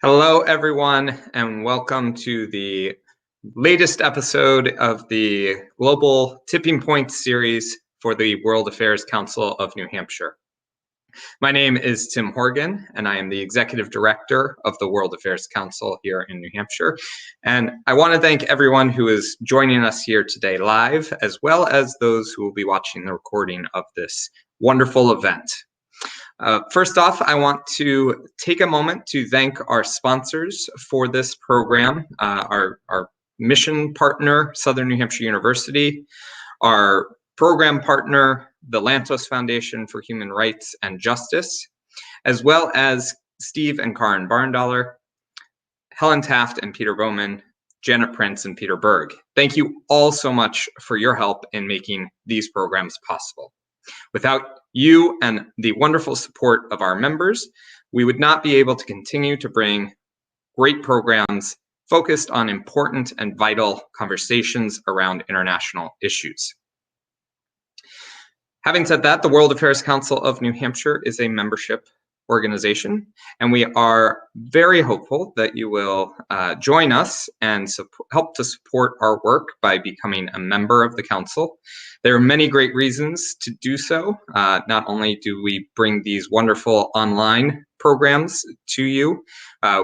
Hello, everyone, and welcome to the latest episode of the Global Tipping Point series for the World Affairs Council of New Hampshire. My name is Tim Horgan, and I am the Executive Director of the World Affairs Council here in New Hampshire. And I want to thank everyone who is joining us here today live, as well as those who will be watching the recording of this wonderful event. First off, I want to take a moment to thank our sponsors for this program, our mission partner, Southern New Hampshire University, our program partner, the Lantos Foundation for Human Rights and Justice, as well as Steve and Karen Barndollar, Helen Taft and Peter Bowman, Janet Prince and Peter Berg. Thank you all so much for your help in making these programs possible. Without you and the wonderful support of our members, we would not be able to continue to bring great programs focused on important and vital conversations around international issues. Having said that, the World Affairs Council of New Hampshire is a membership organization, and we are very hopeful that you will join us and help to support our work by becoming a member of the council. There are many great reasons to do so. Not only do we bring these wonderful online programs to you,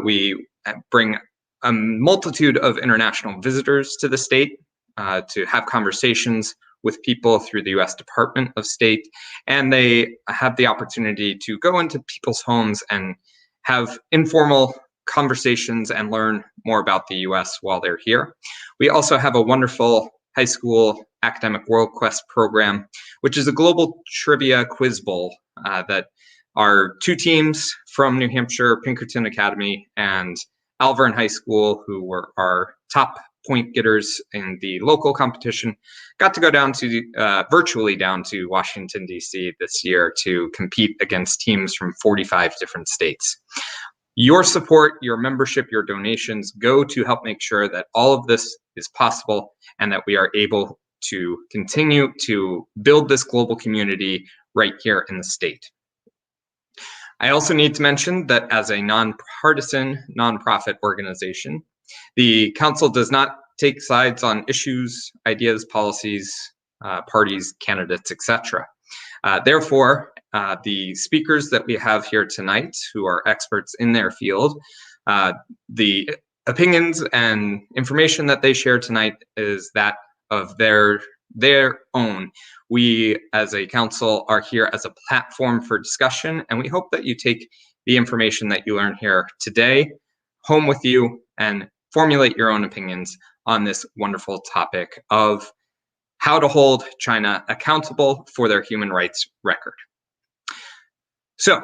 we bring a multitude of international visitors to the state to have conversations with people through the U.S. Department of State, and they have the opportunity to go into people's homes and have informal conversations and learn more about the U.S. while they're here. We also have a wonderful high school academic World Quest program, which is a global trivia quiz bowl that our two teams from New Hampshire, Pinkerton Academy and Alvern High School, who were our top point getters in the local competition, got to go down to virtually down to Washington, D.C. this year to compete against teams from 45 different states. Your support, your membership, your donations go to help make sure that all of this is possible and that we are able to continue to build this global community right here in the state. I also need to mention that as a nonpartisan, nonprofit organization, the council does not take sides on issues, ideas, policies, parties, candidates, etc. Therefore, the speakers that we have here tonight, who are experts in their field, the opinions and information that they share tonight is that of their own. We, as a council, are here as a platform for discussion, and we hope that you take the information that you learn here today home with you and formulate your own opinions on this wonderful topic of how to hold China accountable for their human rights record. So,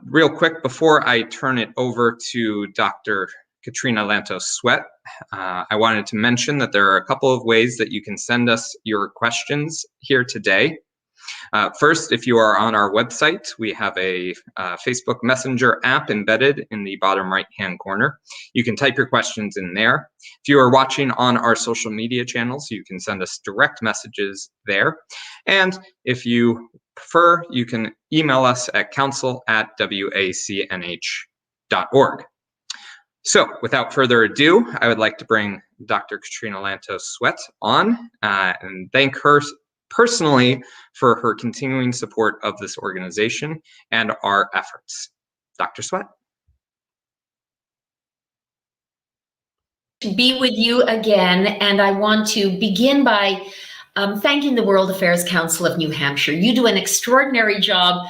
real quick, before I turn it over to Dr. Katrina Lantos Swett, I wanted to mention that there are a couple of ways that you can send us your questions here today. First, if you are on our website, we have a Facebook Messenger app embedded in the bottom right-hand corner. You can type your questions in there. If you are watching on our social media channels, you can send us direct messages there. And if you prefer, you can email us at council@wacnh.org. So, without further ado, I would like to bring Dr. Katrina Lantos Swett on and thank her personally for her continuing support of this organization and our efforts. Dr. Swett. To be with you again, and I want to begin by thanking the World Affairs Council of New Hampshire. You do an extraordinary job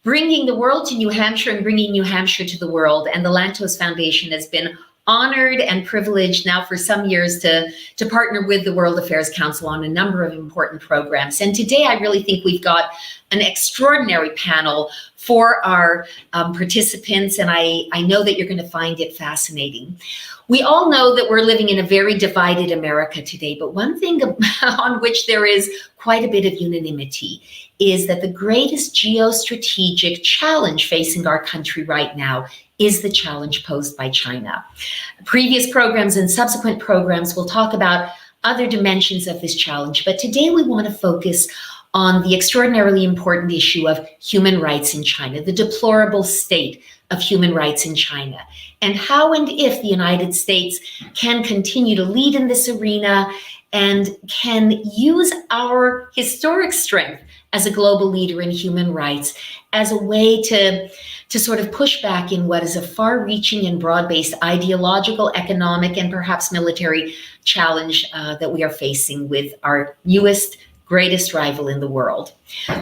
bringing the world to New Hampshire and bringing New Hampshire to the world, and the Lantos Foundation has been honored and privileged now for some years to partner with the World Affairs Council on a number of important programs. And today I really think we've got an extraordinary panel for our participants, and I know that you're going to find it fascinating. We all know that we're living in a very divided America today, but one thing on which there is quite a bit of unanimity is that the greatest geostrategic challenge facing our country right now is the challenge posed by China. Previous programs and subsequent programs will talk about other dimensions of this challenge, but today we want to focus on the extraordinarily important issue of human rights in China, the deplorable state of human rights in China, and how and if the United States can continue to lead in this arena and can use our historic strength as a global leader in human rights as a way to sort of push back in what is a far-reaching and broad-based ideological, economic, and perhaps military challenge that we are facing with our newest, greatest rival in the world.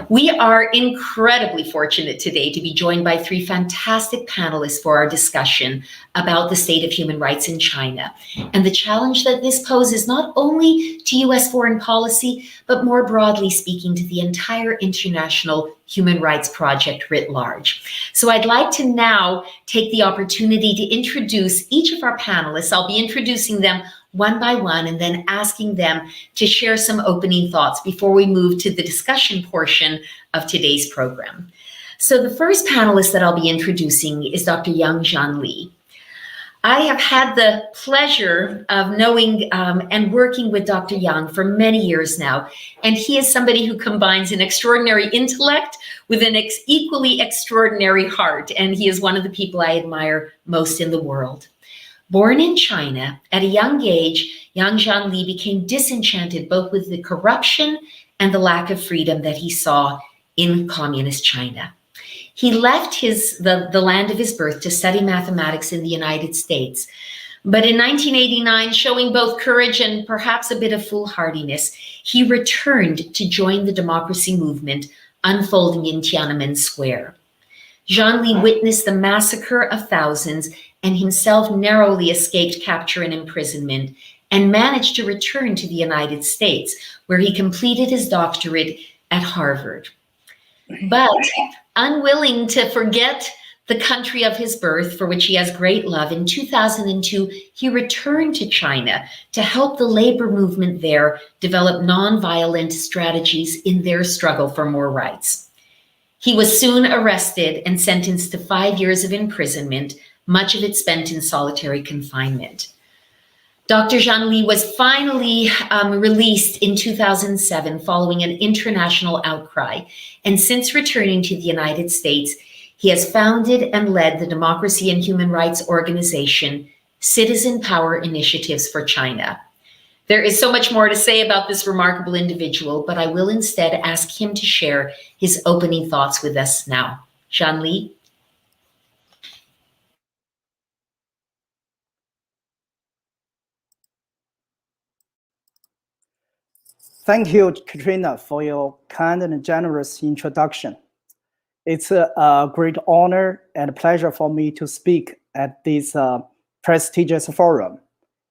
We are incredibly fortunate today to be joined by three fantastic panelists for our discussion about the state of human rights in China and the challenge that this poses not only to US foreign policy, but more broadly speaking to the entire international human rights project writ large. So I'd like to now take the opportunity to introduce each of our panelists. I'll be introducing them one by one and then asking them to share some opening thoughts before we move to the discussion portion of today's program. So the first panelist that I'll be introducing is Dr. Jianli. I have had the pleasure of knowing and working with Dr. Yang for many years now, and he is somebody who combines an extraordinary intellect with an equally extraordinary heart, and he is one of the people I admire most in the world. Born in China, at a young age, Yang Jianli became disenchanted both with the corruption and the lack of freedom that he saw in communist China. He left the land of his birth to study mathematics in the United States. But in 1989, showing both courage and perhaps a bit of foolhardiness, he returned to join the democracy movement unfolding in Tiananmen Square. Jianli witnessed the massacre of thousands and himself narrowly escaped capture and imprisonment and managed to return to the United States, where he completed his doctorate at Harvard. But unwilling to forget the country of his birth, for which he has great love, in 2002, he returned to China to help the labor movement there develop nonviolent strategies in their struggle for more rights. He was soon arrested and sentenced to 5 years of imprisonment, much of it spent in solitary confinement. Dr. Jianli was finally released in 2007 following an international outcry. And since returning to the United States, he has founded and led the democracy and human rights organization, Citizen Power Initiatives for China. There is so much more to say about this remarkable individual, but I will instead ask him to share his opening thoughts with us now. Jianli. Thank you, Katrina, for your kind and generous introduction. It's a great honor and pleasure for me to speak at this prestigious forum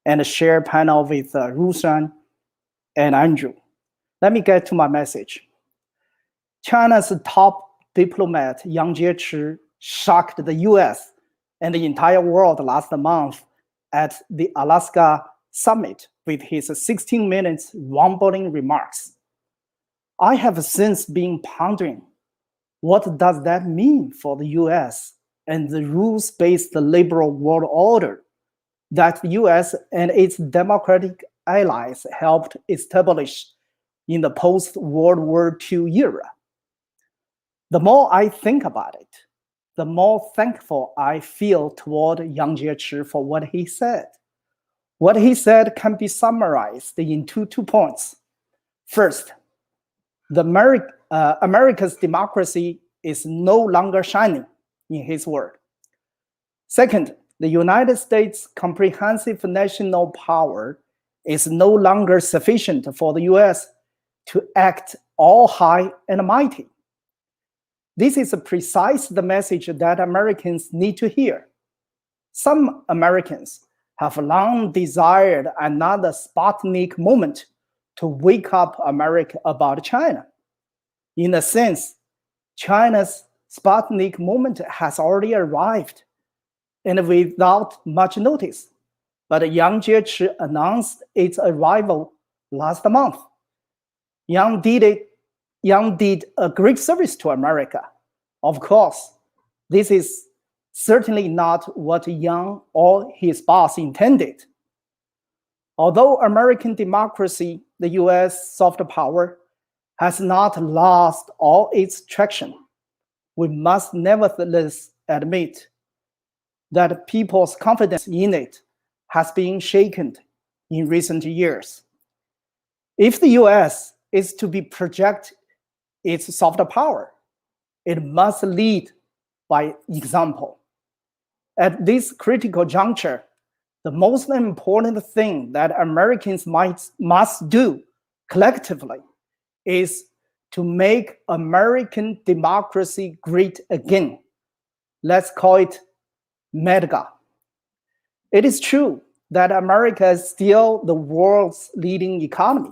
and share panel with Rushan and Andrew. Let me get to my message. China's top diplomat, Yang Jiechi, shocked the US and the entire world last month at the Alaska summit with his 16 minutes rambling remarks. I have since been pondering, what does that mean for the US and the rules-based liberal world order that the US and its democratic allies helped establish in the post-World War II era? The more I think about it, the more thankful I feel toward Yang Jiechi for what he said. What he said can be summarized in two points. First, America's democracy is no longer shining, in his word. Second, the United States' comprehensive national power is no longer sufficient for the US to act all high and mighty. This is precisely the message that Americans need to hear. Some Americans have long desired another Sputnik moment to wake up America about China. In a sense, China's Sputnik moment has already arrived, and without much notice. But Yang Jiechi announced its arrival last month. Yang did a great service to America. Of course, this is certainly not what Yang or his boss intended. Although American democracy, the US soft power, has not lost all its traction, we must nevertheless admit that people's confidence in it has been shaken in recent years. If the US is to be project its soft power, it must lead by example. At this critical juncture, the most important thing that Americans must do collectively is to make American democracy great again. Let's call it MEDGA. It is true that America is still the world's leading economy.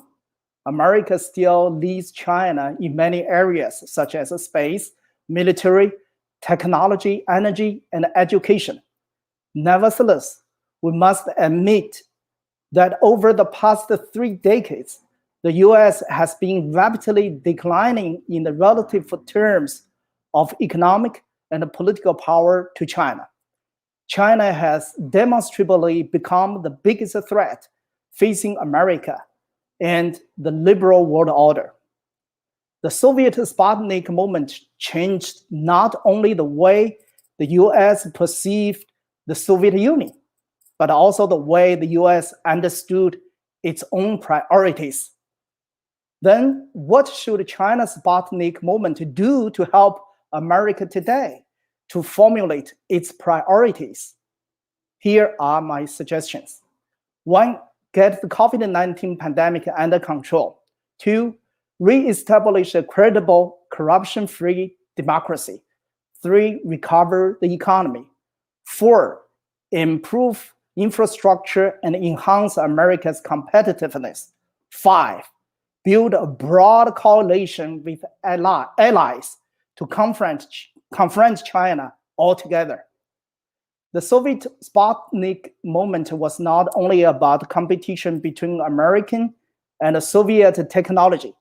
America still leads China in many areas, such as space, military, technology, energy, and education. Nevertheless, we must admit that over the past 3 decades, the US has been rapidly declining in the relative terms of economic and political power to China. China has demonstrably become the biggest threat facing America and the liberal world order. The Soviet Sputnik moment changed not only the way the US perceived the Soviet Union, but also the way the US understood its own priorities. Then what should China's Sputnik moment do to help America today to formulate its priorities? Here are my suggestions. 1, get the COVID-19 pandemic under control. 2, re-establish a credible, corruption-free democracy. 3, recover the economy. 4, improve infrastructure and enhance America's competitiveness. 5, build a broad coalition with allies to confront China altogether. The Soviet Sputnik moment was not only about competition between American and Soviet technology.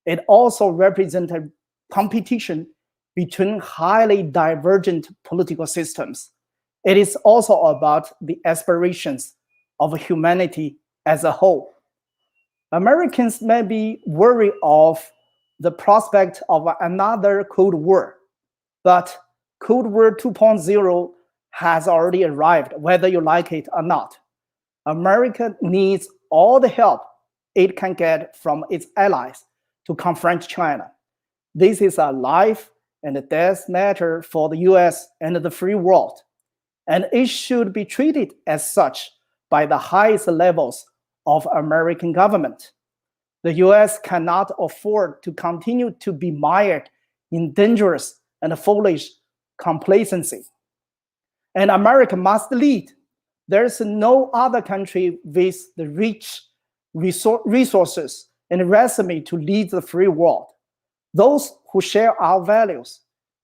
It also represented competition between highly divergent political systems. It is also about the aspirations of humanity as a whole. Americans may be worried of the prospect of another Cold War, but Cold War 2.0 has already arrived, whether you like it or not. America needs all the help it can get from its allies to confront China. This is a life and death matter for the US and the free world, and it should be treated as such by the highest levels of American government. The US cannot afford to continue to be mired in dangerous and foolish complacency. And America must lead. There is no other country with the rich resources and resume to lead the free world. Those who share our values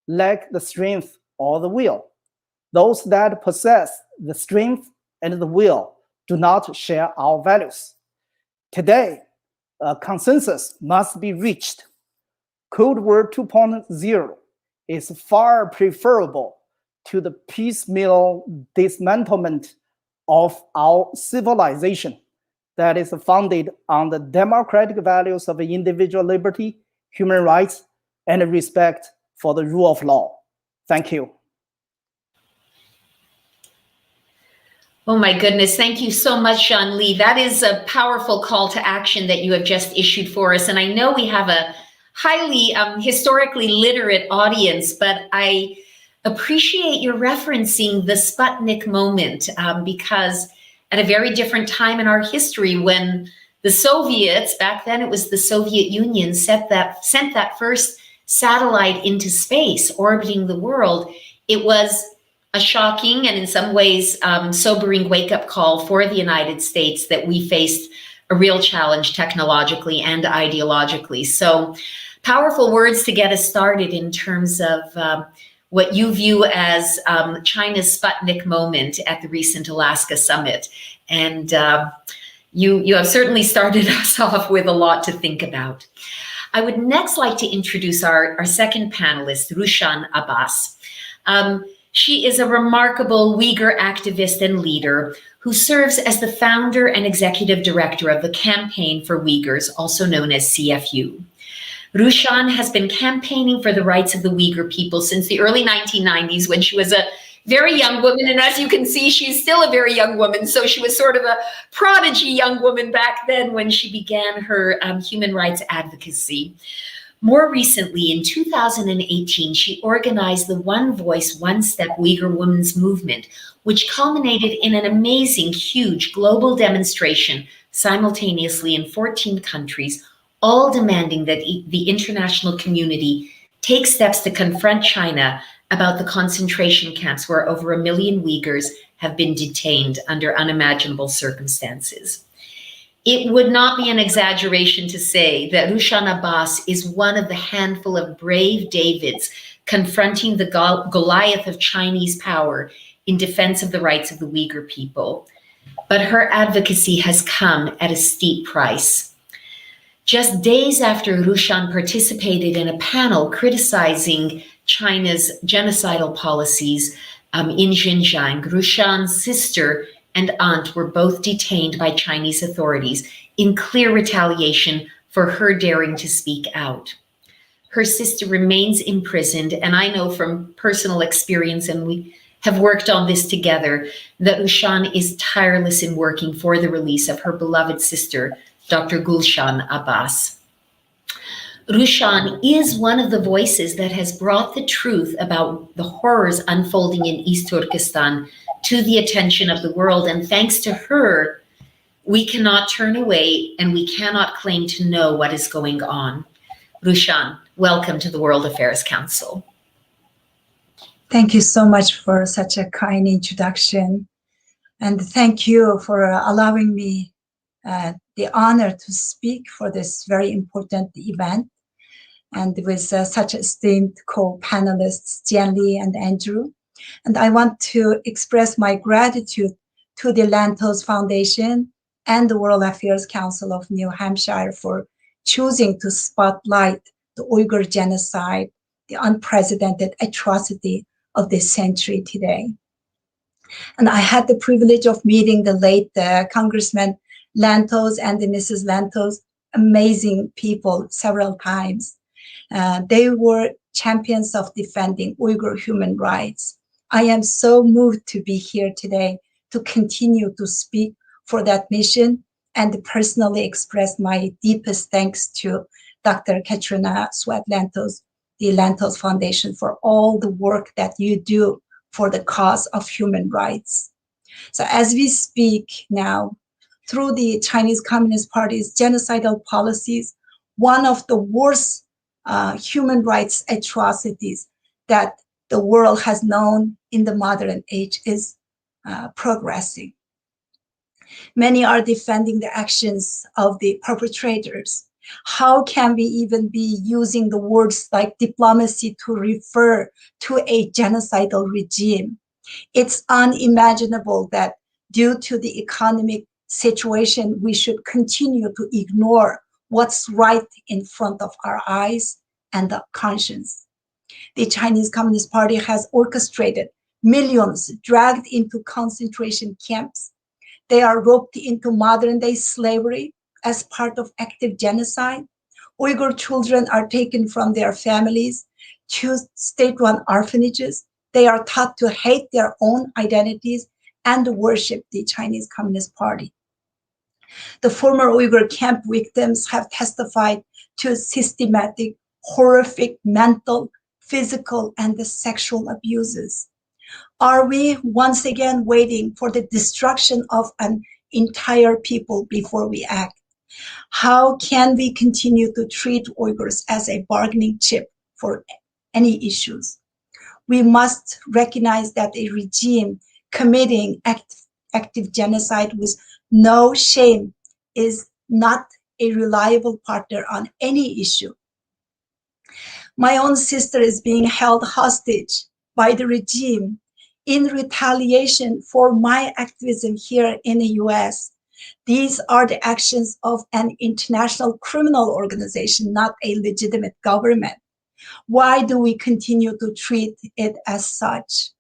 lack the strength or the will. Those that possess the strength and the will do not share our values. Today, a consensus must be reached. Cold War 2.0 is far preferable to the piecemeal dismantlement of our civilization that is founded on the democratic values of individual liberty, human rights, and respect for the rule of law. Thank you. Oh my goodness, thank you so much, Jianli. That is a powerful call to action that you have just issued for us. And I know we have a highly historically literate audience, but I appreciate your referencing the Sputnik moment because at a very different time in our history when the Soviets, back then it was the Soviet Union, sent that first satellite into space, orbiting the world, it was a shocking and in some ways sobering wake-up call for the United States that we faced a real challenge technologically and ideologically. So powerful words to get us started in terms of what you view as China's Sputnik moment at the recent Alaska summit. And you have certainly started us off with a lot to think about. I would next like to introduce our second panelist, Rushan Abbas. She is a remarkable Uyghur activist and leader who serves as the founder and executive director of the Campaign for Uyghurs, also known as CFU. Rushan has been campaigning for the rights of the Uyghur people since the early 1990s, when she was a very young woman. And as you can see, she's still a very young woman. So she was sort of a prodigy young woman back then when she began her human rights advocacy. More recently, in 2018, she organized the One Voice, One Step Uyghur Women's Movement, which culminated in an amazing, huge global demonstration simultaneously in 14 countries, all demanding that the international community take steps to confront China about the concentration camps where over 1 million Uyghurs have been detained under unimaginable circumstances. It would not be an exaggeration to say that Rushan Abbas is one of the handful of brave Davids confronting the Goliath of Chinese power in defense of the rights of the Uyghur people. But her advocacy has come at a steep price. Just days after Rushan participated in a panel criticizing China's genocidal policies in Xinjiang, Rushan's sister and aunt were both detained by Chinese authorities in clear retaliation for her daring to speak out. Her sister remains imprisoned, and I know from personal experience, and we have worked on this together, that Rushan is tireless in working for the release of her beloved sister, Dr. Gulshan Abbas. Rushan is one of the voices that has brought the truth about the horrors unfolding in East Turkestan to the attention of the world. And thanks to her, we cannot turn away and we cannot claim to know what is going on. Rushan, welcome to the World Affairs Council. Thank you so much for such a kind introduction. And thank you for allowing me the honor to speak for this very important event, and with such esteemed co-panelists, Jianli and Andrew. And I want to express my gratitude to the Lantos Foundation and the World Affairs Council of New Hampshire for choosing to spotlight the Uyghur genocide, the unprecedented atrocity of this century today. And I had the privilege of meeting the late Congressman Lantos and the Mrs. Lantos, amazing people, several times. They were champions of defending Uyghur human rights. I am so moved to be here today to continue to speak for that mission and personally express my deepest thanks to Dr. Katrina Swett Lantos, the Lantos Foundation, for all the work that you do for the cause of human rights. So as we speak now, through the Chinese Communist Party's genocidal policies, one of the worst human rights atrocities that the world has known in the modern age is progressing. Many are defending the actions of the perpetrators. How can we even be using the words like diplomacy to refer to a genocidal regime? It's unimaginable that due to the economic situation, we should continue to ignore what's right in front of our eyes and the conscience. The Chinese Communist Party has orchestrated millions dragged into concentration camps. They are roped into modern-day slavery as part of active genocide. Uyghur children are taken from their families to state-run orphanages. They are taught to hate their own identities and worship the Chinese Communist Party. The former Uyghur camp victims have testified to systematic, horrific mental, physical, and sexual abuses. Are we once again waiting for the destruction of an entire people before we act? How can we continue to treat Uyghurs as a bargaining chip for any issues? We must recognize that a regime committing active genocide with no shame is not a reliable partner on any issue. My own sister is being held hostage by the regime in retaliation for my activism here in the US. These are the actions of an international criminal organization, not a legitimate government. Why do we continue to treat it as such?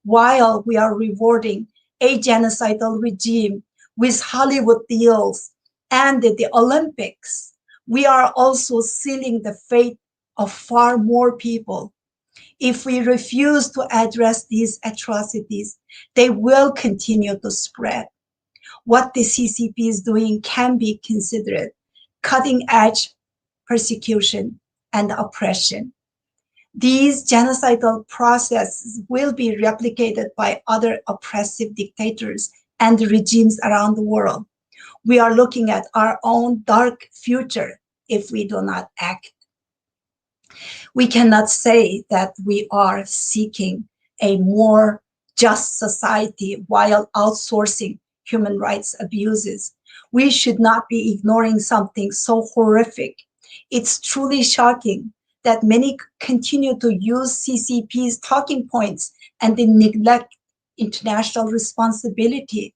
While we are rewarding a genocidal regime with Hollywood deals and the Olympics, we are also sealing the fate of far more people. If we refuse to address these atrocities, they will continue to spread. What the CCP is doing can be considered cutting-edge persecution and oppression. These genocidal processes will be replicated by other oppressive dictators and regimes around the world. We are looking at our own dark future if we do not act. We cannot say that we are seeking a more just society while outsourcing human rights abuses. We should not be ignoring something so horrific. It's truly shocking that many continue to use CCP's talking points and they neglect international responsibility.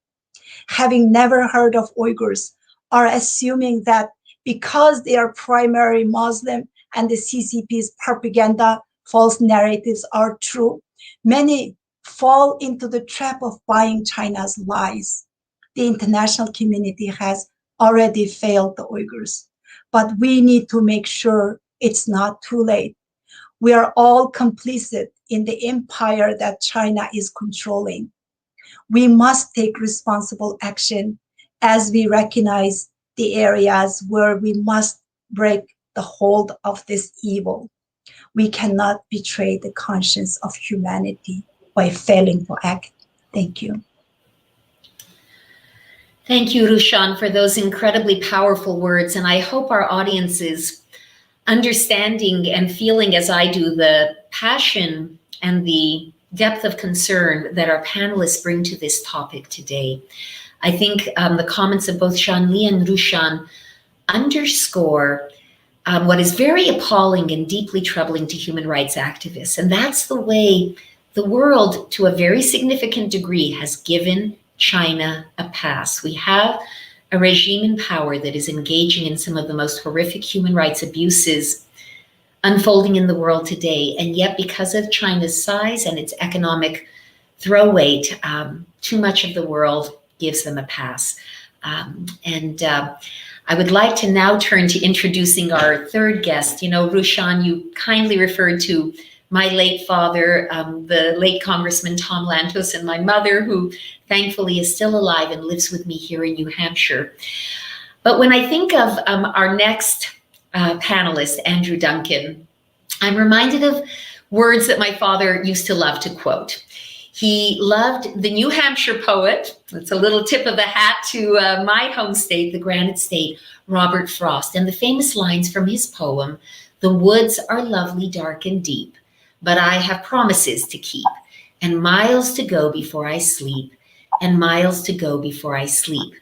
Having never heard of Uyghurs, are assuming that because they are primarily Muslim and the CCP's propaganda, false narratives are true, many fall into the trap of buying China's lies. The international community has already failed the Uyghurs, but we need to make sure it's not too late. We are all complicit in the empire that China is controlling. We must take responsible action as we recognize the areas where we must break the hold of this evil. We cannot betray the conscience of humanity by failing to act. Thank you. Thank you, Rushan, for those incredibly powerful words. And I hope our audience is understanding and feeling, as I do, the passion and the depth of concern that our panelists bring to this topic today. I think the comments of both Jianli and Rushan underscore what is very appalling and deeply troubling to human rights activists. And that's the way the world, to a very significant degree, has given China a pass. We have a regime in power that is engaging in some of the most horrific human rights abuses unfolding in the world today. And yet, because of China's size and its economic throw weight, too much of the world gives them a pass. I would like to now turn to introducing our third guest. You know, Rushan, you kindly referred to my late father, the late Congressman Tom Lantos, and my mother, who thankfully is still alive and lives with me here in New Hampshire. But when I think of our next panelist, Andrew Duncan, I'm reminded of words that my father used to love to quote. He loved the New Hampshire poet, it's a little tip of the hat to my home state, the Granite State, Robert Frost, and the famous lines from his poem, "The woods are lovely, dark, and deep, but I have promises to keep, and miles to go before I sleep, and miles to go before I sleep."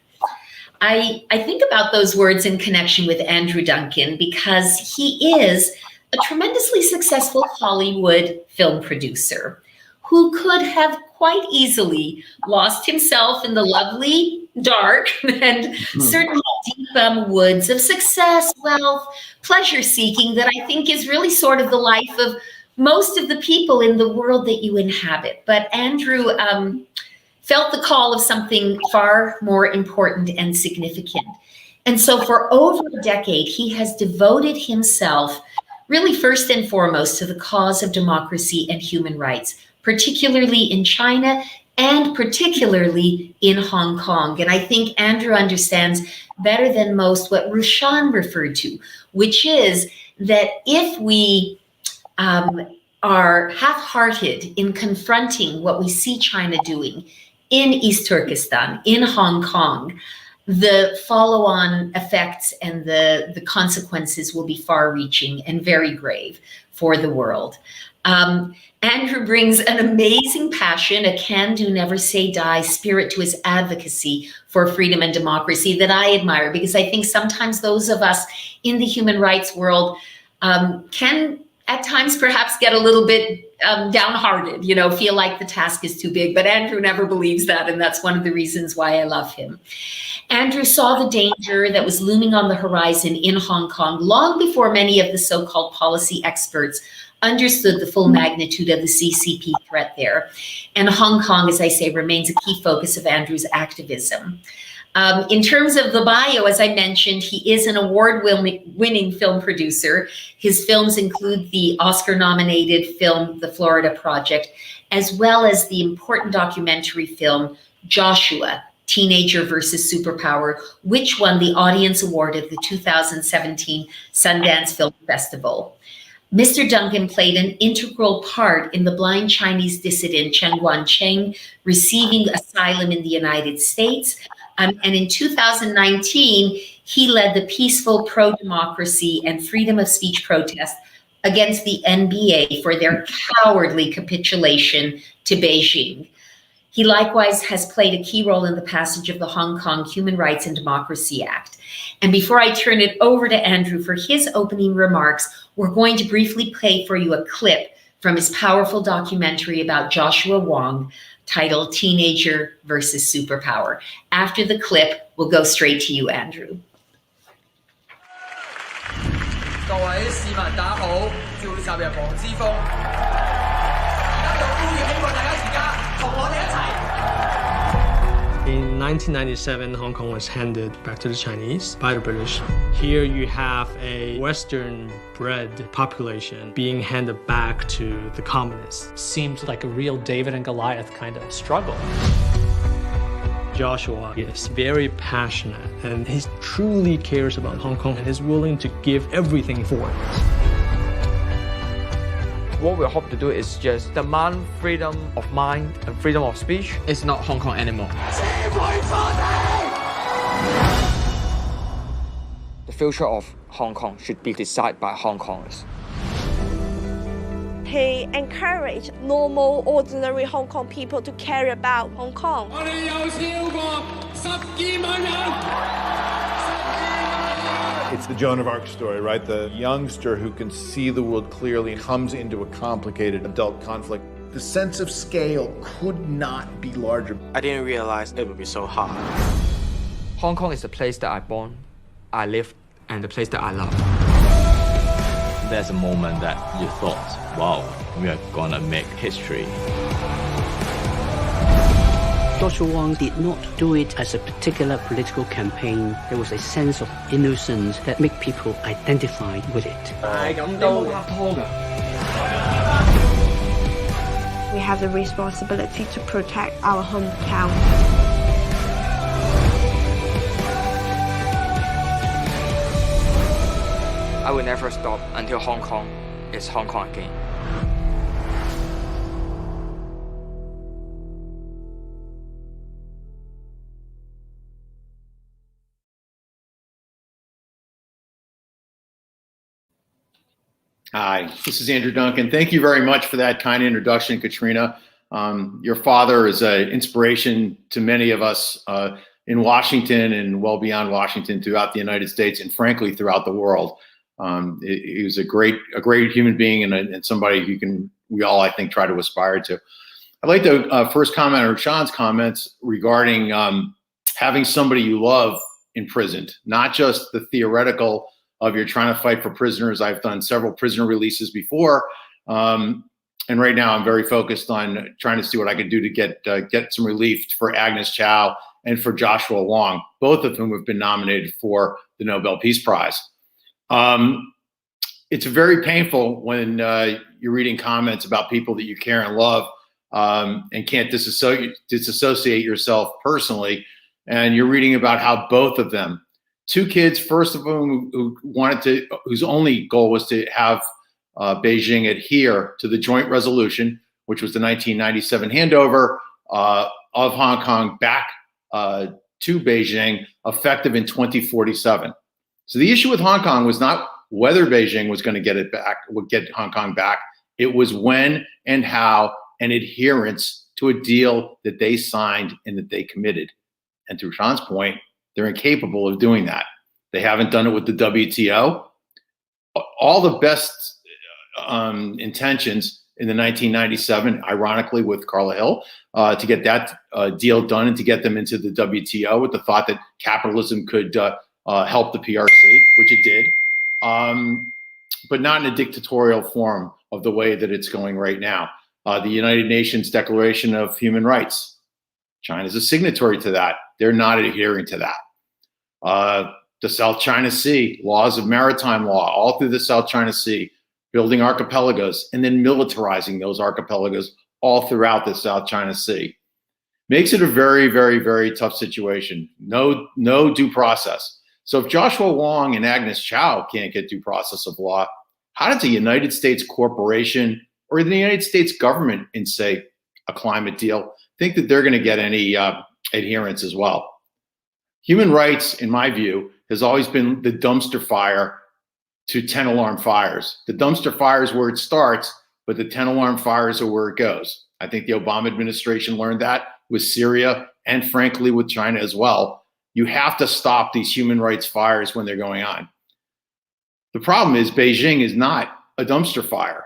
I think about those words in connection with Andrew Duncan because he is a tremendously successful Hollywood film producer who could have quite easily lost himself in the lovely, dark, and certainly deep woods of success, wealth, pleasure-seeking that I think is really sort of the life of most of the people in the world that you inhabit. But Andrew felt the call of something far more important and significant. And so for over a decade, he has devoted himself really first and foremost to the cause of democracy and human rights, particularly in China and particularly in Hong Kong. And I think Andrew understands better than most what Rushan referred to, which is that if we are half-hearted in confronting what we see China doing in East Turkestan, in Hong Kong, the follow-on effects and the consequences will be far-reaching and very grave for the world. Andrew brings an amazing passion, a can-do, never-say-die spirit to his advocacy for freedom and democracy that I admire, because I think sometimes those of us in the human rights world can at times perhaps get a little bit downhearted, you know, feel like the task is too big. But Andrew never believes that, and that's one of the reasons why I love him. Andrew saw the danger that was looming on the horizon in Hong Kong long before many of the so-called policy experts understood the full magnitude of the CCP threat there. And Hong Kong, as I say, remains a key focus of Andrew's activism. In terms of the bio, as I mentioned, he is an award-winning film producer. His films include the Oscar-nominated film The Florida Project, as well as the important documentary film Joshua, Teenager versus Superpower, which won the Audience Award at the 2017 Sundance Film Festival. Mr. Duncan played an integral part in the blind Chinese dissident Chen Guangcheng receiving asylum in the United States. And in 2019, he led the peaceful pro-democracy and freedom of speech protest against the NBA for their cowardly capitulation to Beijing. He likewise has played a key role in the passage of the Hong Kong Human Rights and Democracy Act. And before I turn it over to Andrew for his opening remarks, we're going to briefly play for you a clip from his powerful documentary about Joshua Wong titled Teenager versus Superpower. After the clip, we'll go straight to you, Andrew. 各位市民大家好，召集人黃之鋒，而家就呼籲希望大家而家同我哋一齊。In 1997, Hong Kong was handed back to the Chinese by the British. Here you have a Western-bred population being handed back to the communists. Seemed like a real David and Goliath kind of struggle. Joshua is very passionate and he truly cares about Hong Kong and is willing to give everything for it. What we hope to do is just demand freedom of mind and freedom of speech. It's not Hong Kong anymore. The future of Hong Kong should be decided by Hong Kongers. He encouraged normal, ordinary Hong Kong people to care about Hong Kong. It's the Joan of Arc story, right? The youngster who can see the world clearly comes into a complicated adult conflict. The sense of scale could not be larger. I didn't realize it would be so hard. Hong Kong is the place that I born, I live, and the place that I love. There's a moment that you thought, wow, we are gonna make history. Joshua Wong did not do it as a particular political campaign. There was a sense of innocence that made people identify with it. We have the responsibility to protect our hometown. I will never stop until Hong Kong is Hong Kong again. Hi, this is Andrew Duncan. Thank you very much for that kind introduction, Katrina. Your father is an inspiration to many of us in Washington and well beyond Washington, throughout the United States, and frankly, throughout the world. He was a great human being and somebody we all, I think, try to aspire to. I'd like to first comment on Rushan's comments regarding having somebody you love imprisoned, not just the theoretical of you're trying to fight for prisoners. I've done several prisoner releases before. And right now I'm very focused on trying to see what I can do to get some relief for Agnes Chow and for Joshua Wong, both of whom have been nominated for the Nobel Peace Prize. It's very painful when you're reading comments about people that you care and love and can't disassociate yourself personally. And you're reading about how both of them, two kids, first of whom whose only goal was to have Beijing adhere to the joint resolution, which was the 1997 handover of Hong Kong back to Beijing, effective in 2047. So the issue with Hong Kong was not whether Beijing was going to get Hong Kong back. It was when and how, and adherence to a deal that they signed and that they committed. And to Rushan's point, they're incapable of doing that. They haven't done it with the WTO. All the best intentions in the 1997, ironically, with Carla Hill, to get that deal done and to get them into the WTO with the thought that capitalism could help the PRC, which it did, but not in a dictatorial form of the way that it's going right now. The United Nations Declaration of Human Rights, China's a signatory to that. They're not adhering to that. The South China Sea, laws of maritime law, all through the South China Sea, building archipelagos and then militarizing those archipelagos all throughout the South China Sea. Makes it a very, very, very tough situation. No due process. So if Joshua Wong and Agnes Chow can't get due process of law, how does a United States corporation or the United States government in, say, a climate deal think that they're going to get any adherence as well? Human rights, in my view, has always been the dumpster fire to 10 alarm fires. The dumpster fire is where it starts, but the 10 alarm fires are where it goes. I think the Obama administration learned that with Syria and frankly with China as well. You have to stop these human rights fires when they're going on. The problem is Beijing is not a dumpster fire.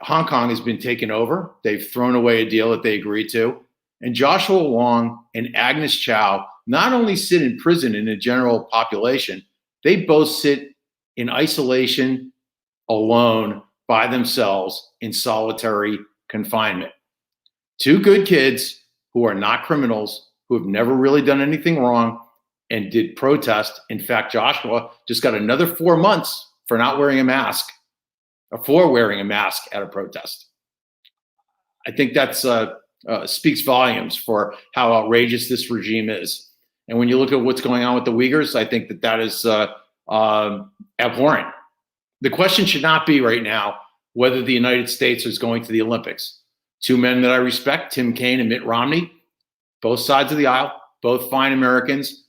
Hong Kong has been taken over. They've thrown away a deal that they agreed to. And Joshua Wong and Agnes Chow not only sit in prison in the general population, they both sit in isolation, alone, by themselves, in solitary confinement. Two good kids who are not criminals, who have never really done anything wrong and did protest. In fact, Joshua just got another 4 months for not wearing a mask, or for wearing a mask at a protest. I think that's speaks volumes for how outrageous this regime is. And when you look at what's going on with the Uyghurs, I think that that is abhorrent. The question should not be right now whether the United States is going to the Olympics. Two men that I respect, Tim Kaine and Mitt Romney, both sides of the aisle, both fine Americans,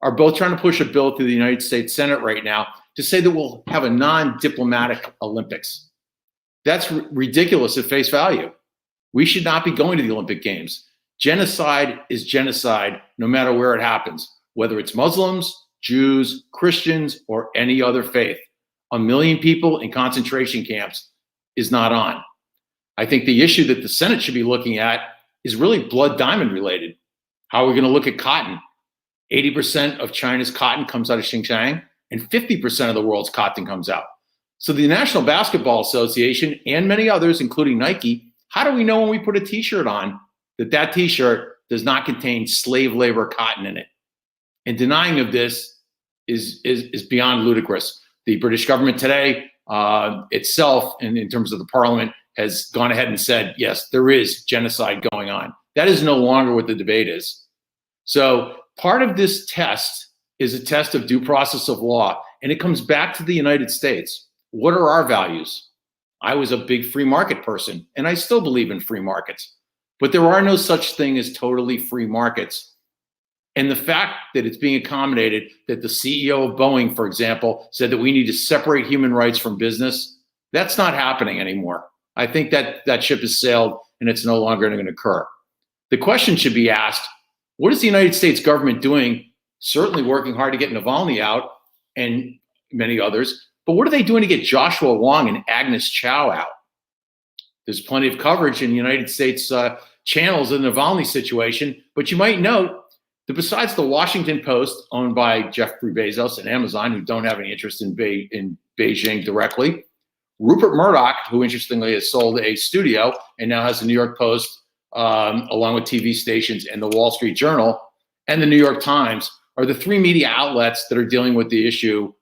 are both trying to push a bill through the United States Senate right now to say that we'll have a non-diplomatic Olympics. That's ridiculous at face value. We should not be going to the Olympic Games. Genocide is genocide, no matter where it happens, whether it's Muslims, Jews, Christians, or any other faith. 1 million people in concentration camps is not on. I think the issue that the Senate should be looking at is really blood diamond related. How are we going to look at cotton? 80% of China's cotton comes out of Xinjiang, and 50% of the world's cotton comes out. So the National Basketball Association and many others, including Nike, how do we know when we put a t-shirt on that that t-shirt does not contain slave labor cotton in it? And denying of this is beyond ludicrous. The British government today itself, and in terms of the parliament, has gone ahead and said, yes, there is genocide going on. That is no longer what the debate is. So part of this test is a test of due process of law, and it comes back to the United States. What are our values? I was a big free market person, and I still believe in free markets, but there are no such thing as totally free markets. And the fact that it's being accommodated, that the CEO of Boeing, for example, said that we need to separate human rights from business, that's not happening anymore. I think that that ship has sailed and it's no longer going to occur. The question should be asked, what is the United States government doing? Certainly working hard to get Navalny out and many others, but what are they doing to get Joshua Wong and Agnes Chow out? There's plenty of coverage in United States channels of the Navalny situation, but you might note that besides the Washington Post, owned by Jeffrey Bezos and Amazon, who don't have any interest in Beijing directly, Rupert Murdoch, who interestingly has sold a studio and now has the New York Post, along with TV stations, and the Wall Street Journal and the New York Times, are the three media outlets that are dealing with the issue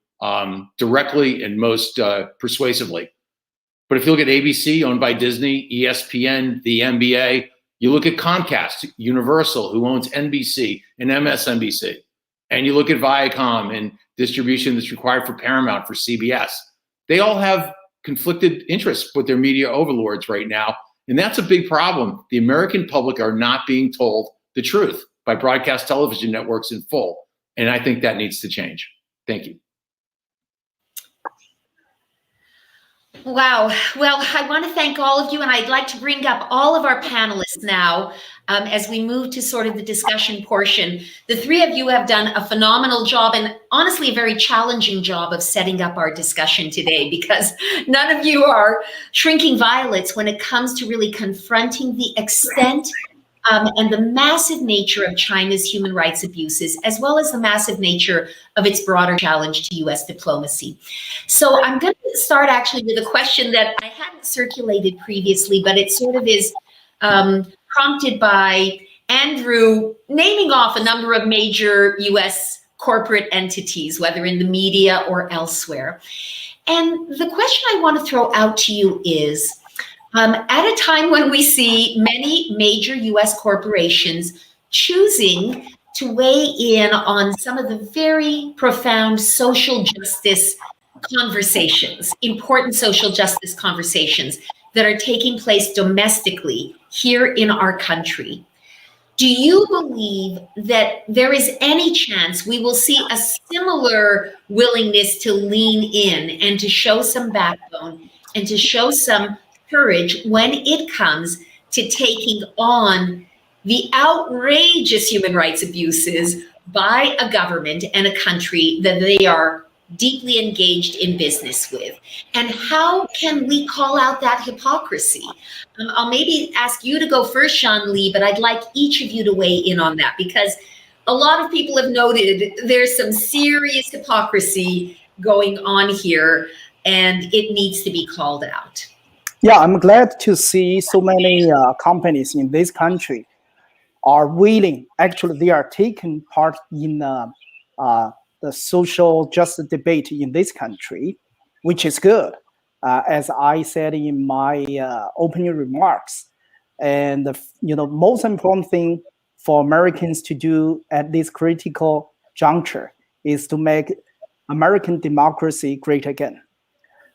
directly and most persuasively. But if you look at ABC, owned by Disney, ESPN, the NBA, you look at Comcast, Universal, who owns NBC and MSNBC, and you look at Viacom and distribution that's required for Paramount, for CBS. They all have conflicted interests with their media overlords right now, and that's a big problem. The American public are not being told the truth by broadcast television networks in full, and I think that needs to change. Thank you. Wow. Well, I want to thank all of you, and I'd like to bring up all of our panelists now as we move to sort of the discussion portion. The three of you have done a phenomenal job, and honestly a very challenging job of setting up our discussion today, because none of you are shrinking violets when it comes to really confronting the extent and the massive nature of China's human rights abuses, as well as the massive nature of its broader challenge to U.S. diplomacy. So I'm going to start actually with a question that I hadn't circulated previously, but it sort of is prompted by Andrew naming off a number of major US corporate entities, whether in the media or elsewhere. And the question I want to throw out to you is, at a time when we see many major US corporations choosing to weigh in on some of the very profound social justice conversations, important social justice conversations that are taking place domestically here in our country, do you believe that there is any chance we will see a similar willingness to lean in and to show some backbone and to show some courage when it comes to taking on the outrageous human rights abuses by a government and a country that they are deeply engaged in business with? And how can we call out that hypocrisy? I'll maybe ask you to go first, Jianli, but I'd like each of you to weigh in on that, because a lot of people have noted there's some serious hypocrisy going on here, and it needs to be called out. Yeah, I'm glad to see so many companies in this country are willing. Actually, they are taking part in the social justice debate in this country, which is good, as I said in my opening remarks. And most important thing for Americans to do at this critical juncture is to make American democracy great again.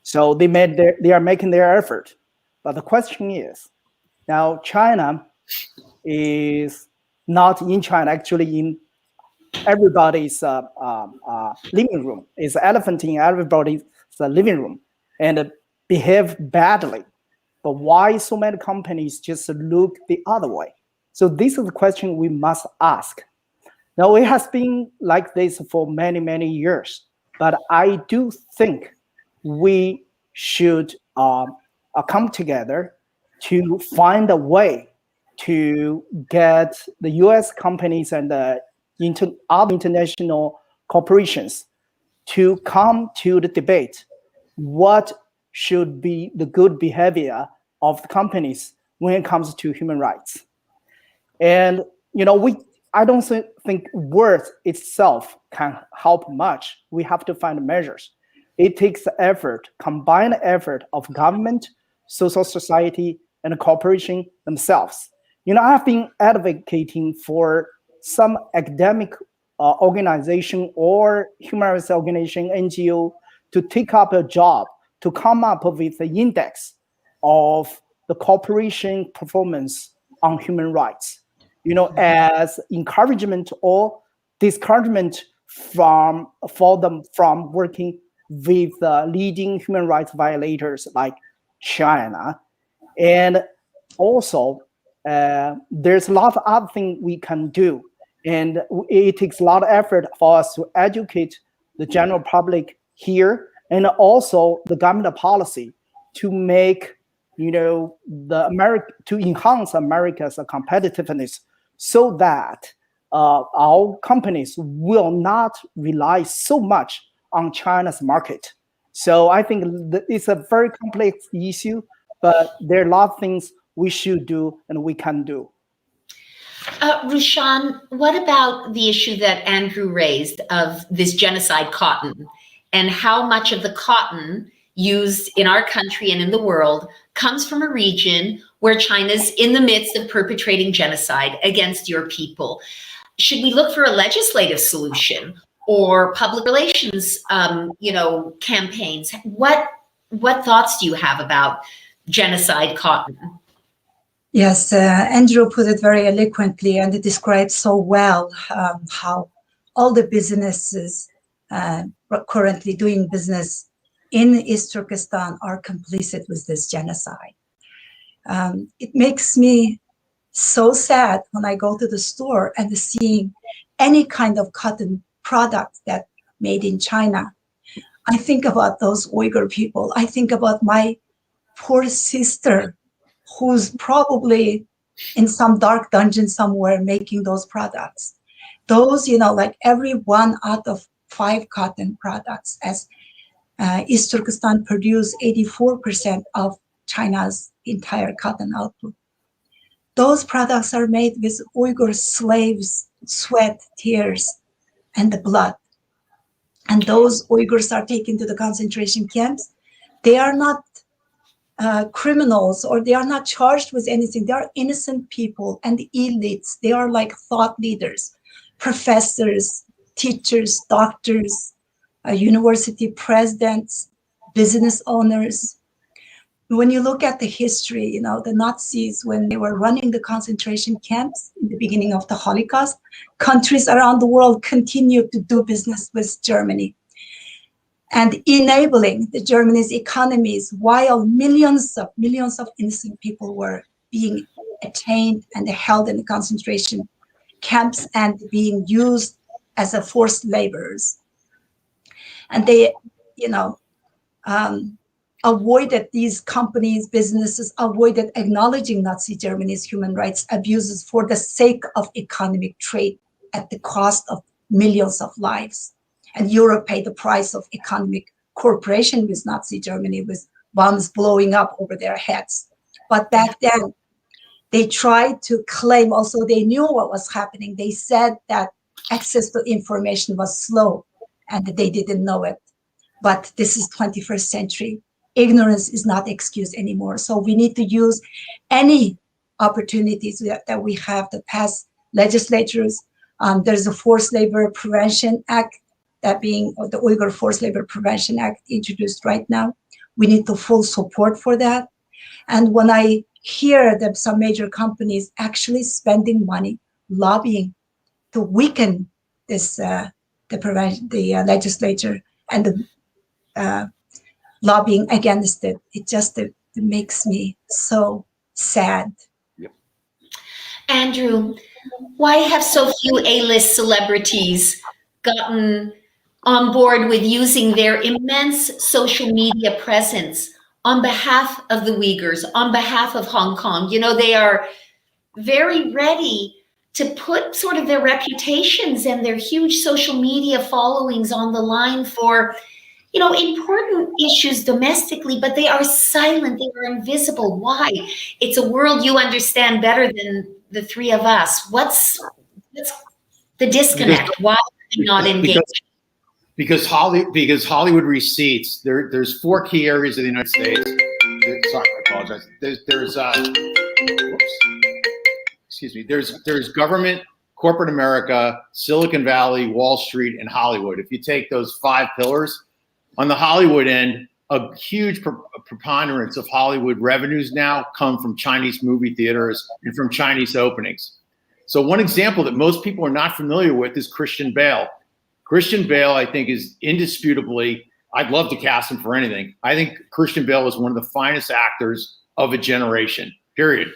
So they are making their effort. But the question is, now China is not in China, actually in everybody's living room. It's an elephant in everybody's living room and behave badly. But why so many companies just look the other way? So this is the question we must ask. Now, it has been like this for many, many years, but I do think we should come together to find a way to get the US companies and other international corporations to come to the debate. What should be the good behavior of the companies when it comes to human rights? And I don't think words itself can help much. We have to find measures. It takes effort, combined effort of government, social society, and corporation themselves. I have been advocating for some academic organization or human rights organization, NGO, to take up a job to come up with the index of the corporation performance on human rights, as encouragement or discouragement for them from working with leading human rights violators like China. And also, there's a lot of other things we can do. And it takes a lot of effort for us to educate the general public here, and also the government policy to make, to enhance America's competitiveness, so that our companies will not rely so much on China's market. So I think it's a very complex issue, but there are a lot of things we should do and we can do. Rushan, what about the issue that Andrew raised of this genocide cotton, and how much of the cotton used in our country and in the world comes from a region where China's in the midst of perpetrating genocide against your people? Should we look for a legislative solution or public relations, campaigns? What thoughts do you have about genocide cotton? Yes, Andrew put it very eloquently, and it describes so well how all the businesses currently doing business in East Turkestan are complicit with this genocide. It makes me so sad when I go to the store and seeing any kind of cotton product that made in China. I think about those Uyghur people. I think about my poor sister, who's probably in some dark dungeon somewhere making those products. Those, like every 1 out of 5 cotton products, as East Turkestan produce 84% of China's entire cotton output. Those products are made with Uyghur slaves' sweat, tears, and the blood. And those Uyghurs are taken to the concentration camps. They are not criminals, or they are not charged with anything. They are innocent people and the elites. They are like thought leaders, professors, teachers, doctors, university presidents, business owners. When you look at the history, you know, the Nazis, when they were running the concentration camps in the beginning of the Holocaust, countries around the world continued to do business with Germany and enabling the Germany's economies while millions of innocent people were being detained and held in the concentration camps and being used as a forced laborers. And they, you know, avoided, these companies, businesses avoided acknowledging Nazi Germany's human rights abuses for the sake of economic trade at the cost of millions of lives. And Europe paid the price of economic cooperation with Nazi Germany, with bombs blowing up over their heads. But back then, they tried to claim, also they knew what was happening. They said that access to information was slow and that they didn't know it. But this is 21st century. Ignorance is not excused anymore. So we need to use any opportunities that we have to pass legislatures. There's a Forced Labor Prevention Act, that being the Uyghur Forced Labor Prevention Act introduced right now. We need the full support for that. And when I hear that some major companies actually spending money lobbying to weaken this the legislature and the lobbying against it, it makes me so sad. Yep. Andrew, why have so few A-list celebrities gotten on board with using their immense social media presence on behalf of the Uyghurs, on behalf of Hong Kong? You know, they are very ready to put sort of their reputations and their huge social media followings on the line for, you know, important issues domestically, but they are silent, they are invisible. Why? It's a world you understand better than the three of us. What's the disconnect? Why are they not engaged? Because Hollywood receipts. There's four key areas of the United States. Sorry, I apologize. There's government, corporate America, Silicon Valley, Wall Street, and Hollywood. If you take those five pillars, on the Hollywood end, a huge preponderance of Hollywood revenues now come from Chinese movie theaters and from Chinese openings. So one example that most people are not familiar with is Christian Bale. Christian Bale, I think, is indisputably, I'd love to cast him for anything. I think Christian Bale is one of the finest actors of a generation, period.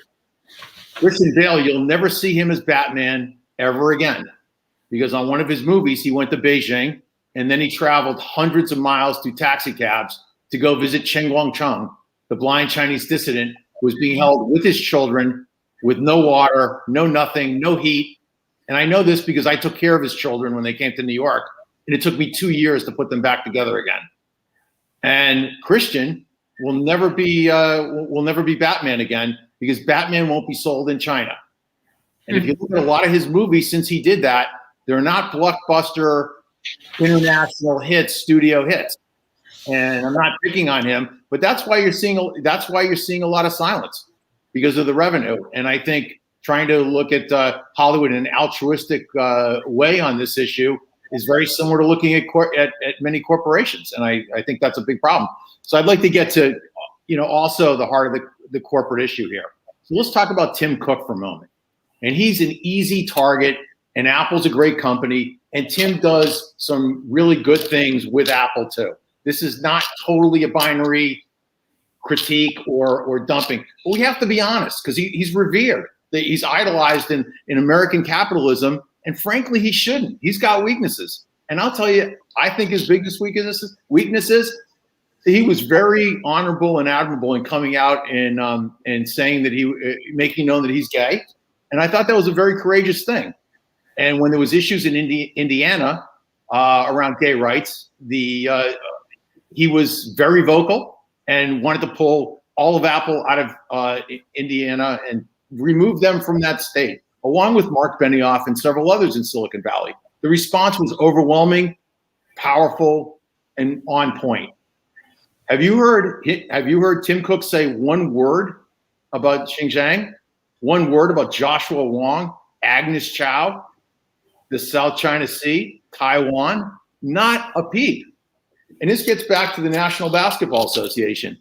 Christian Bale, you'll never see him as Batman ever again, because on one of his movies, he went to Beijing, and then he traveled hundreds of miles through taxi cabs to go visit Chen Guangcheng, the blind Chinese dissident who was being held with his children with no water, no nothing, no heat. And I know this because I took care of his children when they came to New York, and it took me 2 years to put them back together again. And Christian will never be Batman again, because Batman won't be sold in China. And if you look at a lot of his movies since he did that, they're not blockbuster international hits, studio hits. And I'm not picking on him, but that's why you're seeing a lot of silence, because of the revenue. And I think trying to look at Hollywood in an altruistic way on this issue is very similar to looking at many corporations, and I think that's a big problem. So I'd like to get to, also the heart of the corporate issue here. So let's talk about Tim Cook for a moment. And he's an easy target, and Apple's a great company, and Tim does some really good things with Apple too. This is not totally a binary critique or dumping, but we have to be honest, because he's revered. He's idolized in American capitalism, and frankly, he shouldn't. He's got weaknesses. And I'll tell you, I think his biggest weaknesses, he was very honorable and admirable in coming out and saying that making known that he's gay. And I thought that was a very courageous thing. And when there was issues in Indiana around gay rights, he was very vocal and wanted to pull all of Apple out of Indiana and remove them from that state, along with Mark Benioff and several others in Silicon Valley. The response was overwhelming, powerful, and on point. Have you heard Tim Cook say one word about Xinjiang? One word about Joshua Wong, Agnes Chow, the South China Sea, Taiwan? Not a peep. And this gets back to the National Basketball Association.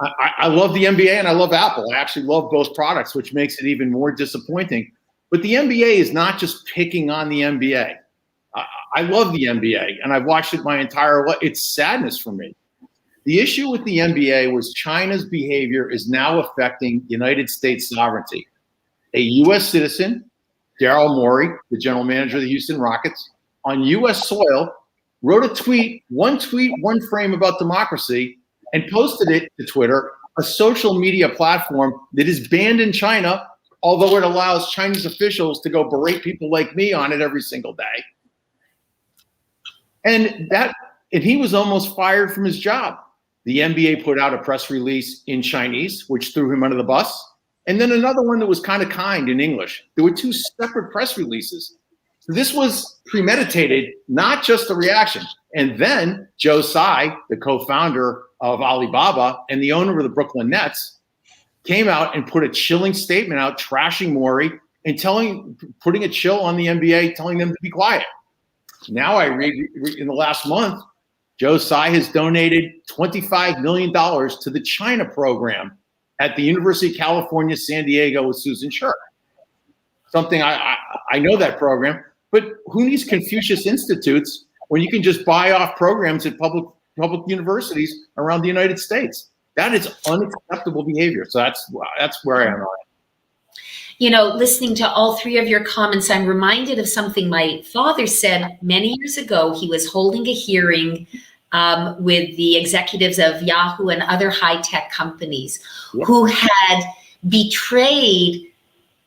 I love the NBA and I love Apple. I actually love both products, which makes it even more disappointing. But the NBA is not just picking on the NBA. I love the NBA and I've watched it my entire life. It's sadness for me. The issue with the NBA was China's behavior is now affecting United States sovereignty. A U.S. citizen, Daryl Morey, the general manager of the Houston Rockets, on U.S. soil, wrote a tweet, one frame about democracy, and posted it to Twitter, a social media platform that is banned in China, although it allows Chinese officials to go berate people like me on it every single day. And he was almost fired from his job. The NBA put out a press release in Chinese, which threw him under the bus. And then another one that was kind of kind in English. There were two separate press releases. So this was premeditated, not just a reaction. And then Joe Tsai, the co-founder of Alibaba and the owner of the Brooklyn Nets, came out and put a chilling statement out, trashing Morey and putting a chill on the NBA, telling them to be quiet. Now I read in the last month, Joe Tsai has donated $25 million to the China program at the University of California, San Diego with Susan Shirk. Something I know that program, but who needs Confucius Institutes when you can just buy off programs at public universities around the United States? That is unacceptable behavior. So that's where I am on it. You know, listening to all three of your comments, I'm reminded of something my father said many years ago. He was holding a hearing with the executives of Yahoo and other high-tech companies who had betrayed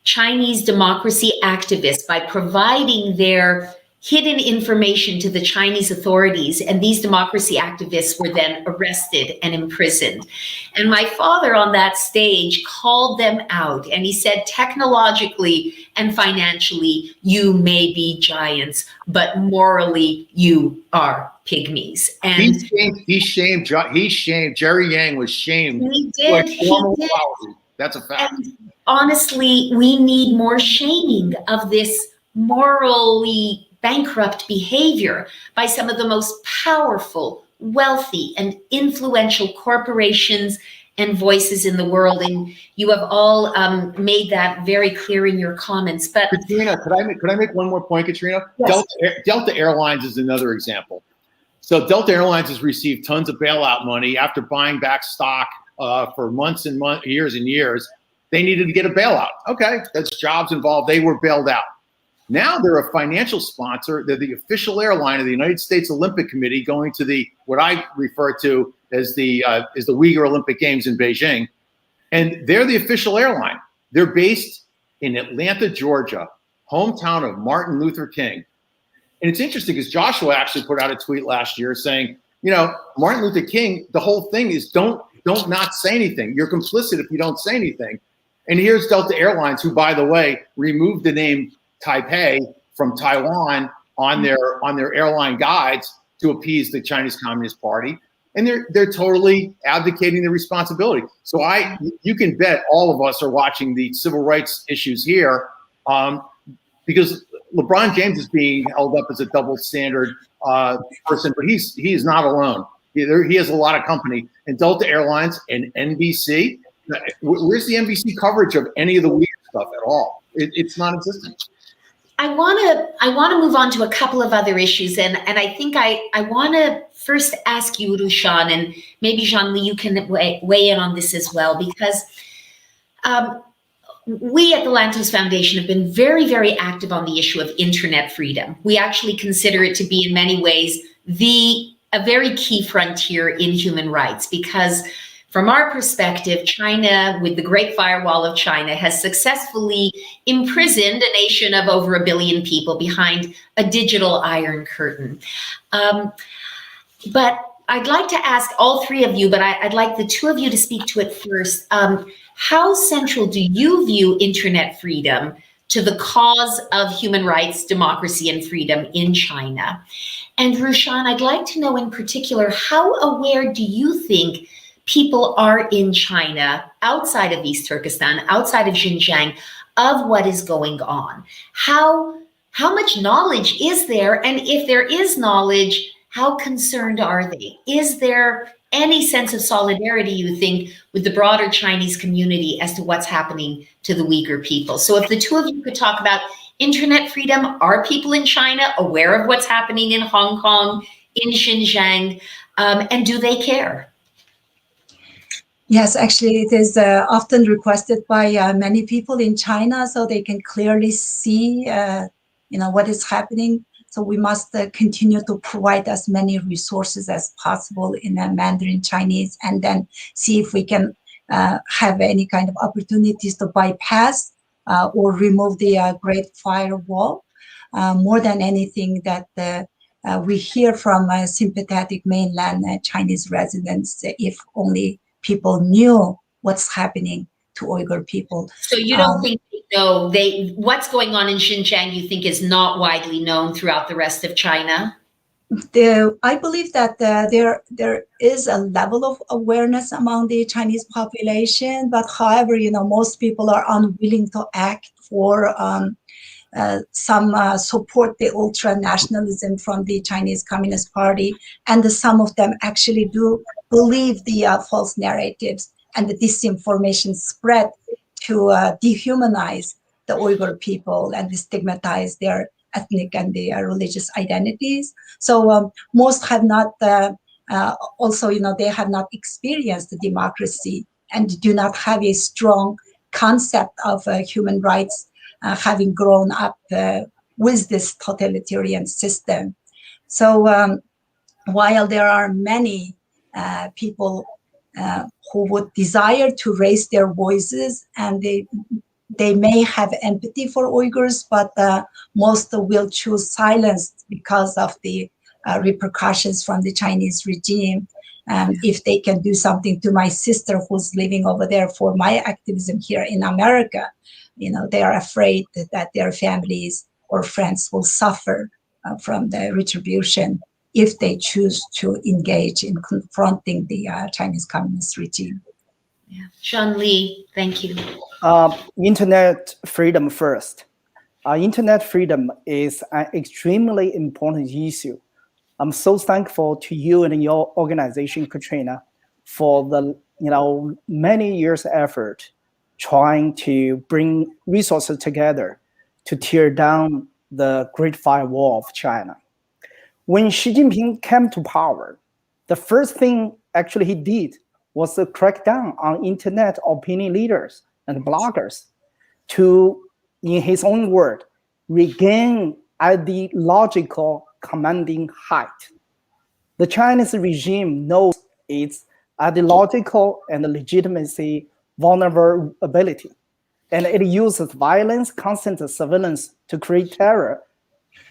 Chinese democracy activists by providing their hidden information to the Chinese authorities, and these democracy activists were then arrested and imprisoned. And my father on that stage called them out, and he said, technologically and financially, you may be giants, but morally, you are pygmies. And he shamed Jerry Yang was shamed. He did. That's a fact. And honestly, we need more shaming of this morally bankrupt behavior by some of the most powerful, wealthy, and influential corporations and voices in the world. And you have all made that very clear in your comments. But Katrina, could I make one more point, Katrina? Yes. Delta Airlines is another example. So Delta Airlines has received tons of bailout money after buying back stock for months and years and years. They needed to get a bailout. Okay, that's jobs involved. They were bailed out. Now they're a financial sponsor. They're the official airline of the United States Olympic Committee, going to what I refer to as the Uyghur Olympic Games in Beijing. And they're the official airline. They're based in Atlanta, Georgia, hometown of Martin Luther King. And it's interesting because Joshua actually put out a tweet last year saying, you know, Martin Luther King, the whole thing is don't not say anything. You're complicit if you don't say anything. And here's Delta Airlines, who, by the way, removed the name Taipei from Taiwan on their airline guides to appease the Chinese Communist Party, and they're totally abdicating their responsibility. So you can bet all of us are watching the civil rights issues here, because LeBron James is being held up as a double standard person, but he is not alone. He has a lot of company, and Delta Airlines and NBC. Where's the NBC coverage of any of the weird stuff at all? It's non-existent. I want to move on to a couple of other issues, and I think I want to first ask you, Rushan, and maybe Jianli, you can weigh in on this as well, because we at the Lantos Foundation have been very, very active on the issue of internet freedom. We actually consider it to be, in many ways, a very key frontier in human rights, because from our perspective, China, with the Great Firewall of China, has successfully imprisoned a nation of over 1 billion people behind a digital iron curtain. But I'd like to ask all three of you, but I'd like the two of you to speak to it first. How central do you view internet freedom to the cause of human rights, democracy, and freedom in China? And Rushan, I'd like to know in particular, how aware do you think people are in China, outside of East Turkestan, outside of Xinjiang, of what is going on? How much knowledge is there? And if there is knowledge, how concerned are they? Is there any sense of solidarity, you think, with the broader Chinese community as to what's happening to the Uyghur people? So if the two of you could talk about internet freedom, are people in China aware of what's happening in Hong Kong, in Xinjiang, and do they care? Yes, actually, it is often requested by many people in China, so they can clearly see, what is happening. So we must continue to provide as many resources as possible in Mandarin Chinese, and then see if we can have any kind of opportunities to bypass or remove the Great Firewall. More than anything, that we hear from sympathetic mainland Chinese residents, if only people knew what's happening to Uyghur people. So you don't think they know what's going on in Xinjiang, you think is not widely known throughout the rest of China? I believe that there is a level of awareness among the Chinese population, but however, most people are unwilling to act for some support the ultra-nationalism from the Chinese Communist Party, and some of them actually do believe the false narratives and the disinformation spread to dehumanize the Uyghur people and stigmatize their ethnic and their religious identities. So most have not, also, they have not experienced democracy and do not have a strong concept of human rights, having grown up with this totalitarian system. So while there are many people who would desire to raise their voices, and they may have empathy for Uyghurs, but most will choose silence because of the repercussions from the Chinese regime. If they can do something to my sister who's living over there for my activism here in America, they are afraid that their families or friends will suffer from the retribution if they choose to engage in confronting the Chinese Communist regime. Yeah. Jianli, thank you. Internet freedom first. Internet freedom is an extremely important issue. I'm so thankful to you and your organization, Katrina, for the many years' effort trying to bring resources together to tear down the Great Firewall of China. When Xi Jinping came to power, the first thing actually he did was to crack down on internet opinion leaders and bloggers to, in his own word, regain ideological commanding height. The Chinese regime knows its ideological and legitimacy vulnerability, and it uses violence, constant surveillance to create terror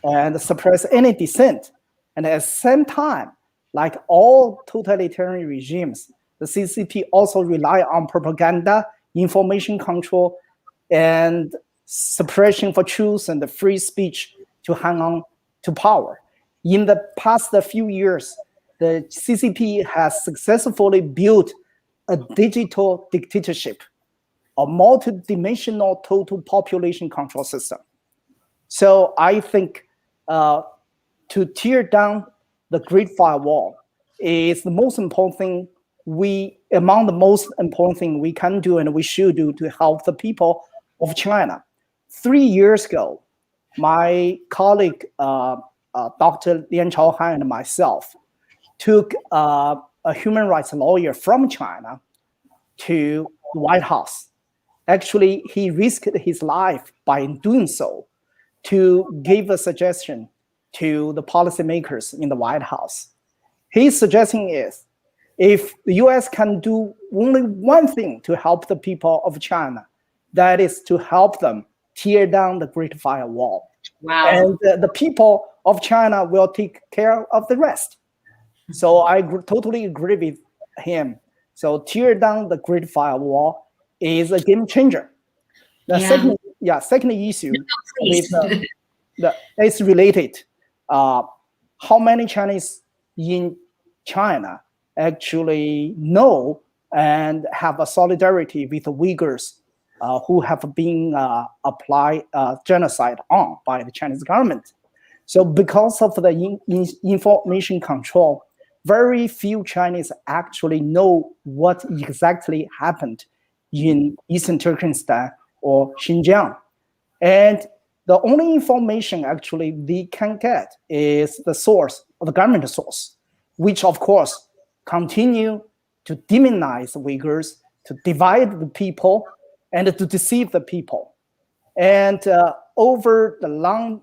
and suppress any dissent. And at the same time, like all totalitarian regimes, the CCP also rely on propaganda, information control, and suppression for truth and free speech to hang on to power. In the past few years, the CCP has successfully built a digital dictatorship, a multidimensional total population control system. So I think to tear down the Great Firewall is the most important thing among the most important thing we can do and we should do to help the people of China. 3 years ago, my colleague, Dr. Lian Chaohan, and myself took a human rights lawyer from China to the White House. Actually, he risked his life by doing so to give a suggestion to the policymakers in the White House. His suggestion is, if the US can do only one thing to help the people of China, that is to help them tear down the Great Firewall. Wow. And the people of China will take care of the rest. So I totally agree with him. So tear down the Great Firewall is a game changer. The second issue with, it's related. How many Chinese in China actually know and have a solidarity with the Uyghurs who have been applied genocide on by the Chinese government? So because of the information control, very few Chinese actually know what exactly happened in Eastern Turkestan or Xinjiang. And the only information actually they can get is the source, the government source, which of course continue to demonize the Uyghurs, to divide the people, and to deceive the people. And over the long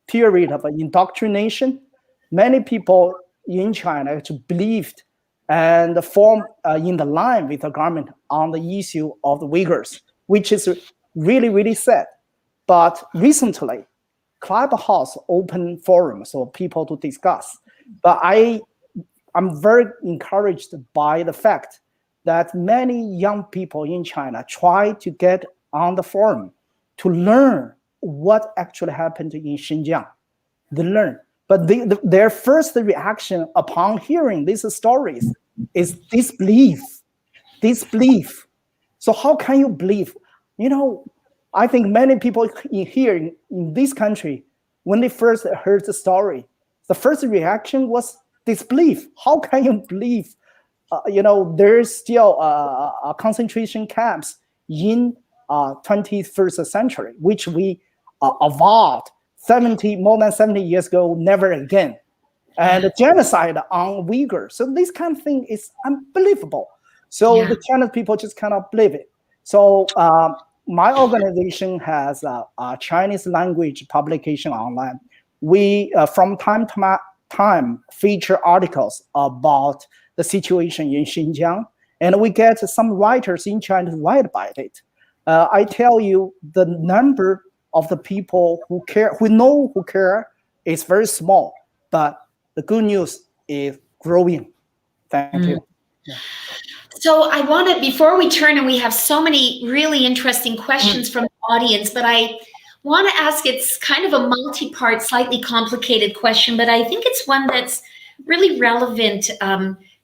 period of indoctrination, many people in China actually believed and formed in the line with the government on the issue of the Uyghurs, which is really, really sad. But recently, Clubhouse open forums for people to discuss. But I'm very encouraged by the fact that many young people in China try to get on the forum to learn what actually happened in Xinjiang. They learn. But their first reaction upon hearing these stories is disbelief. Disbelief. So how can you believe? You know, I think many people here in this country, when they first heard the story, the first reaction was disbelief. How can you believe? There's still concentration camps in 21st century, which we evolved more than 70 years ago, never again. And the genocide on Uyghurs. So this kind of thing is unbelievable. So the Chinese people just cannot believe it. So my organization has a Chinese language publication online. We, from time to time, feature articles about the situation in Xinjiang, and we get some writers in China to write about it. I tell you, the number of the people who care, is very small, but the good news is growing. Thank you. Yeah. So I want to, before we turn, and we have so many really interesting questions from the audience, but I want to ask, it's kind of a multi-part, slightly complicated question, but I think it's one that's really relevant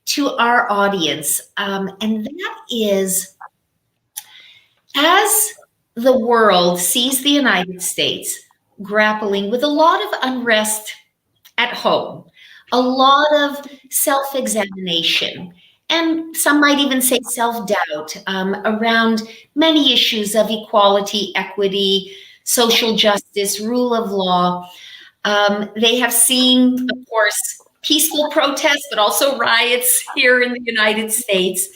to our audience. And that is, as the world sees the United States grappling with a lot of unrest at home, a lot of self-examination, and some might even say self-doubt around many issues of equality, equity, social justice, rule of law. They have seen, of course, peaceful protests, but also riots here in the United States.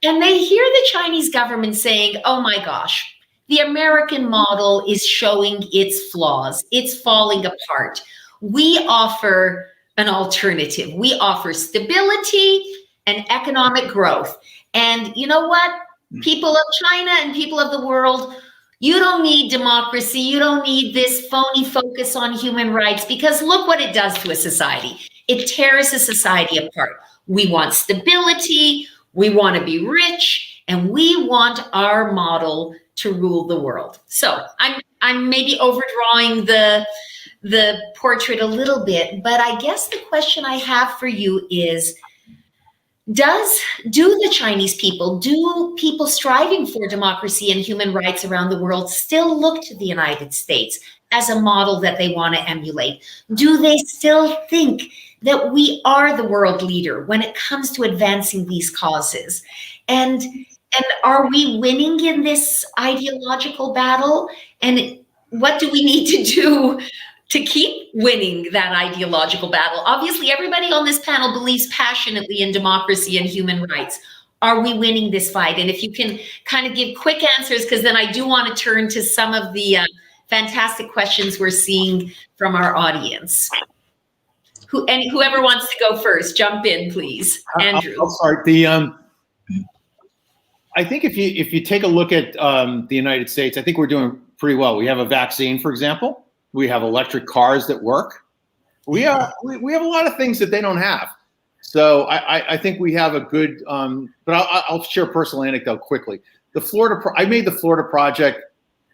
And they hear the Chinese government saying, oh my gosh, the American model is showing its flaws. It's falling apart. We offer an alternative. We offer stability and economic growth. And you know what? People of China and people of the world, you don't need democracy. You don't need this phony focus on human rights, because look what it does to a society. It tears a society apart. We want stability. We want to be rich, and we want our model to rule the world. So I'm maybe overdrawing the portrait a little bit, but I guess the question I have for you is, do the Chinese people, do people striving for democracy and human rights around the world still look to the United States as a model that they want to emulate? Do they still think that we are the world leader when it comes to advancing these causes? And are we winning in this ideological battle? And what do we need to do to keep winning that ideological battle? Obviously, everybody on this panel believes passionately in democracy and human rights. Are we winning this fight? And if you can kind of give quick answers, because then I do want to turn to some of the fantastic questions we're seeing from our audience. Whoever wants to go first, jump in, please. Andrew. I'll start. I think if you take a look at the United States, I think we're doing pretty well. We have a vaccine, for example. We have electric cars that work. We have a lot of things that they don't have. So I think we have a good, but I'll share a personal anecdote quickly. I made the Florida Project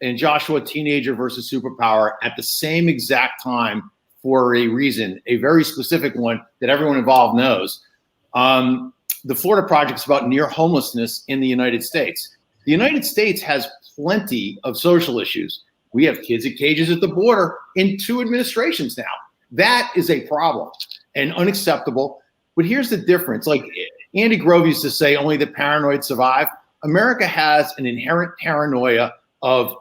and Joshua Teenager versus Superpower at the same exact time for a reason, a very specific one that everyone involved knows. The Florida Project is about near homelessness in the United States. The United States has plenty of social issues. We have kids in cages at the border in 2 administrations now. That is a problem and unacceptable. But here's the difference. Like Andy Grove used to say, only the paranoid survive. America has an inherent paranoia of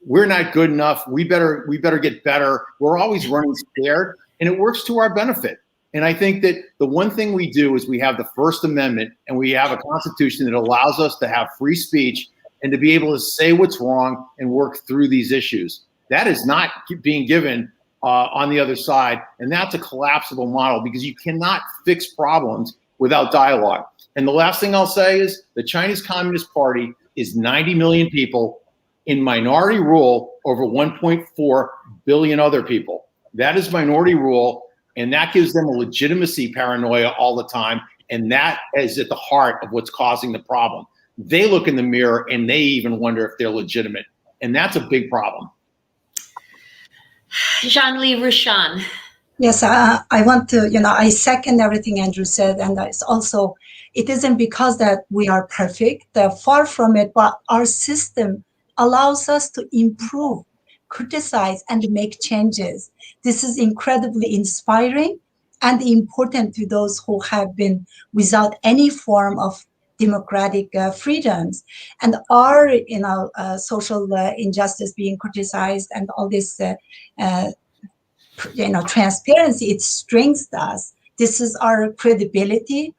we're not good enough. We better get better. We're always running scared, and it works to our benefit. And I think that the one thing we do is we have the First Amendment, and we have a Constitution that allows us to have free speech and to be able to say what's wrong and work through these issues. That is not being given on the other side, and that's a collapsible model because you cannot fix problems without dialogue. And the last thing I'll say is the Chinese Communist Party is 90 million people in minority rule over 1.4 billion other people. That is minority rule, and that gives them a legitimacy paranoia all the time, and that is at the heart of what's causing the problem. They look in the mirror and they even wonder if they're legitimate, and that's a big problem. Jianli, Rushan. Yes, I want to, I second everything Andrew said, and it's also, it isn't because that we are perfect, far from it, but our system allows us to improve, criticize, and make changes. This is incredibly inspiring and important to those who have been without any form of democratic freedoms, and our social injustice being criticized and all this transparency, it strengthens us. This is our credibility.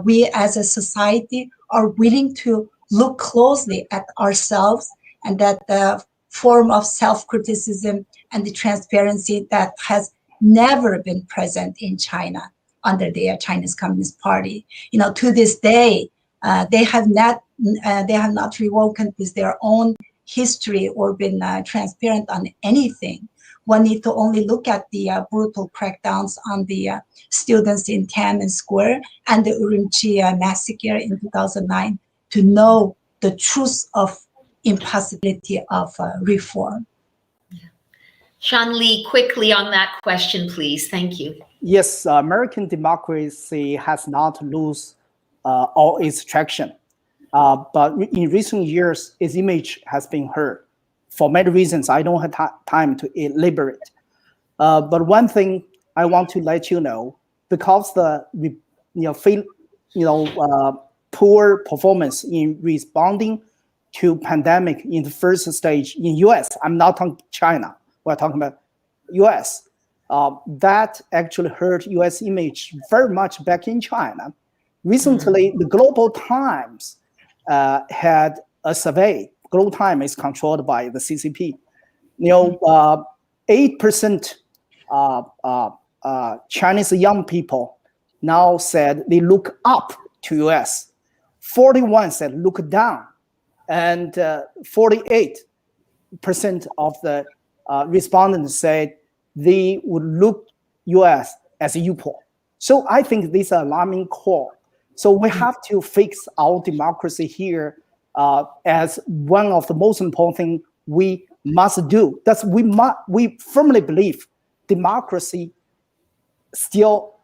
We as a society are willing to look closely at ourselves, and that form of self-criticism and the transparency that has never been present in China under the Chinese Communist Party. To this day, they have not revoked with their own history or been transparent on anything. One need to only look at the brutal crackdowns on the students in Tiananmen Square and the Urumqi massacre in 2009 to know the truth of impossibility of reform. Jianli, quickly on that question, please. Thank you. Yes, American democracy has not lost all its traction, but in recent years, its image has been hurt. For many reasons, I don't have time to elaborate. But one thing I want to let you know, because the poor performance in responding to pandemic in the first stage in US, I'm not talking China, we're talking about US. That actually hurt US image very much back in China. Recently, the Global Times had a survey. Global Time is controlled by the CCP. 8% Chinese young people now said they look up to US. 41 said look down, and 48% of the respondents said they would look US as equal. So I think this is an alarming call. So we have to fix our democracy here as one of the most important things we must do. We firmly believe democracy still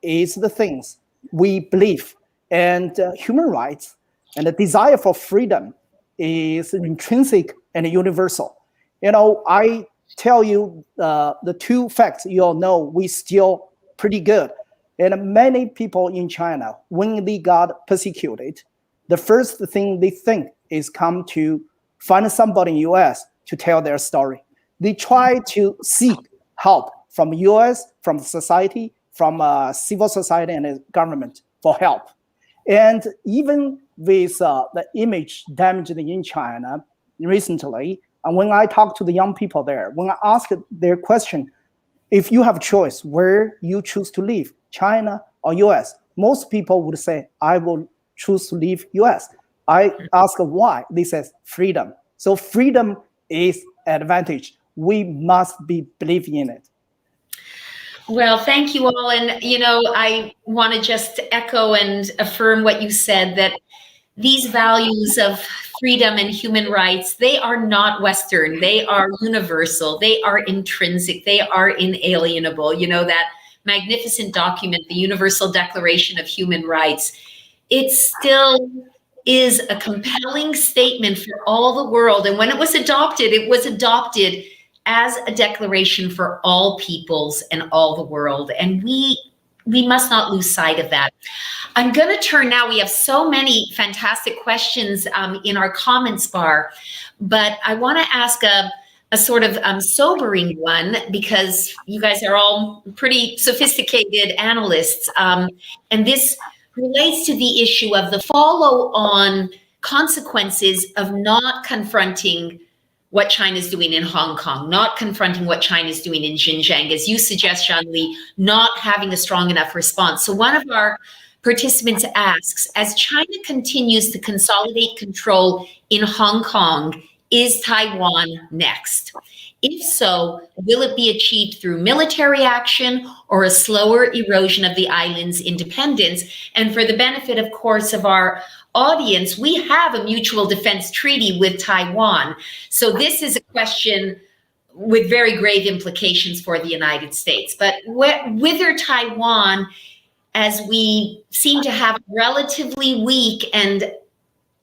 is the things we believe, and human rights and the desire for freedom is intrinsic and universal. I tell you the two facts you all know, we still pretty good. And many people in China, when they got persecuted, the first thing they think is come to find somebody in US to tell their story. They try to seek help from US, from society, from civil society and the government for help. And even with the image damaged in China recently, and when I talk to the young people there, when I ask their question, if you have a choice where you choose to live, China or US, most people would say, I will choose to live US. I ask why, they say freedom. So freedom is advantage. We must be believing in it. Well, thank you all. And, I want to just echo and affirm what you said, that these values of freedom and human rights, they are not Western. They are universal. They are intrinsic. They are inalienable. That magnificent document, the Universal Declaration of Human Rights, it still is a compelling statement for all the world. And when it was adopted as a declaration for all peoples and all the world. And we must not lose sight of that. I'm going to turn now. We have so many fantastic questions in our comments bar, but I want to ask a sort of sobering one, because you guys are all pretty sophisticated analysts. And this relates to the issue of the follow-on consequences of not confronting what China's doing in Hong Kong, not confronting what China's doing in Xinjiang, as you suggest, Jianli, not having a strong enough response. So one of our participants asks, as China continues to consolidate control in Hong Kong, is Taiwan next? If so, will it be achieved through military action or a slower erosion of the island's independence? And for the benefit, of course, of our audience, we have a mutual defense treaty with Taiwan. So this is a question with very grave implications for the United States. But whether Taiwan, as we seem to have a relatively weak and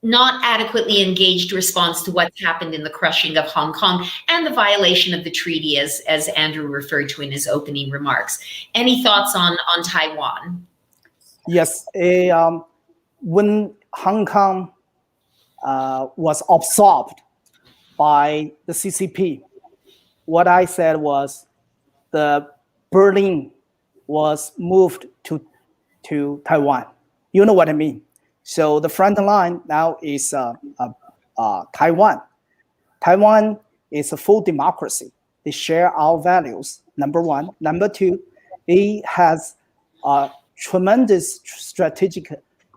not adequately engaged response to what's happened in the crushing of Hong Kong and the violation of the treaty, as Andrew referred to in his opening remarks. Any thoughts on Taiwan? Yes, when Hong Kong was absorbed by the CCP, what I said was the Berlin was moved to Taiwan. You know what I mean? So the front line now is Taiwan. Taiwan is a full democracy. They share our values, number one. Number two, it has a tremendous strategic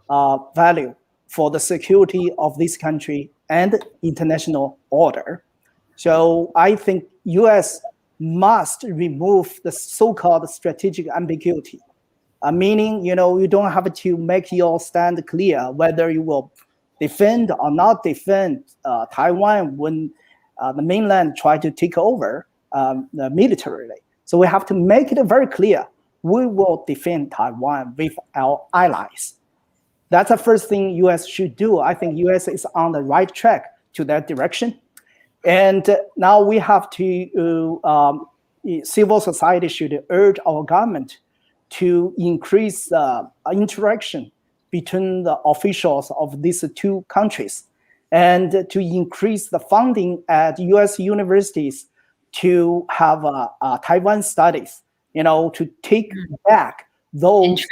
value for the security of this country and international order. So I think US must remove the so-called strategic ambiguity. Meaning, you don't have to make your stand clear whether you will defend or not defend Taiwan when the mainland try to take over militarily. So we have to make it very clear, we will defend Taiwan with our allies. That's the first thing US should do. I think US is on the right track to that direction. And now we have to, civil society should urge our government to increase interaction between the officials of these two countries, and to increase the funding at US universities to have Taiwan studies, to take back those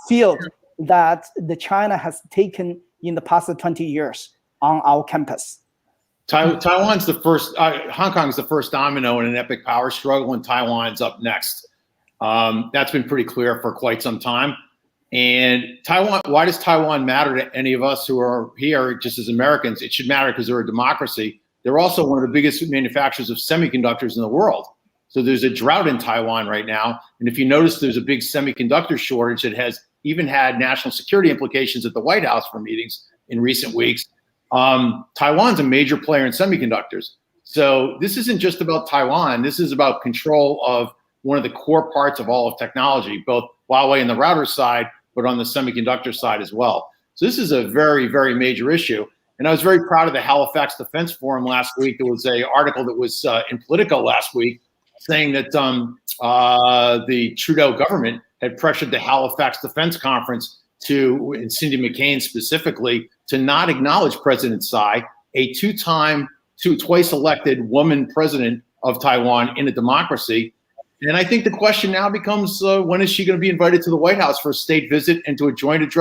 fields that the China has taken in the past 20 years on our campus. Taiwan's the first, Hong Kong's the first domino in an epic power struggle, and Taiwan's up next. That's been pretty clear for quite some time. And Taiwan, why does Taiwan matter to any of us who are here just as Americans? It should matter because they're a democracy. They're also one of the biggest manufacturers of semiconductors in the world. So there's a drought in Taiwan right now. And if you notice, there's a big semiconductor shortage that has even had national security implications at the White House for meetings in recent weeks. Taiwan's a major player in semiconductors. So this isn't just about Taiwan. This is about control of one of the core parts of all of technology, both Huawei on the router side, but on the semiconductor side as well. So this is a very, very major issue. And I was very proud of the Halifax Defense Forum last week. There was an article that was in Politico last week saying that the Trudeau government had pressured the Halifax Defense Conference to, and Cindy McCain specifically, to not acknowledge President Tsai, a twice elected woman president of Taiwan in a democracy. And I think the question now becomes, when is she going to be invited to the White House for a state visit and to a joint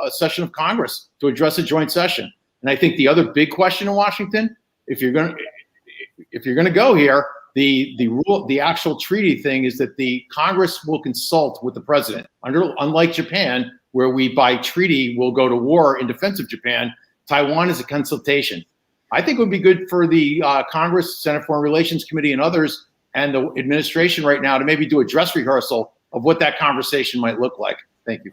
session of Congress to address a joint session? And I think the other big question in Washington, if you're going to go here, the actual treaty thing is that the Congress will consult with the president. Unlike Japan, where we by treaty will go to war in defense of Japan, Taiwan is a consultation. I think it would be good for the Congress, Senate Foreign Relations Committee, and others and the administration right now to maybe do a dress rehearsal of what that conversation might look like. Thank you.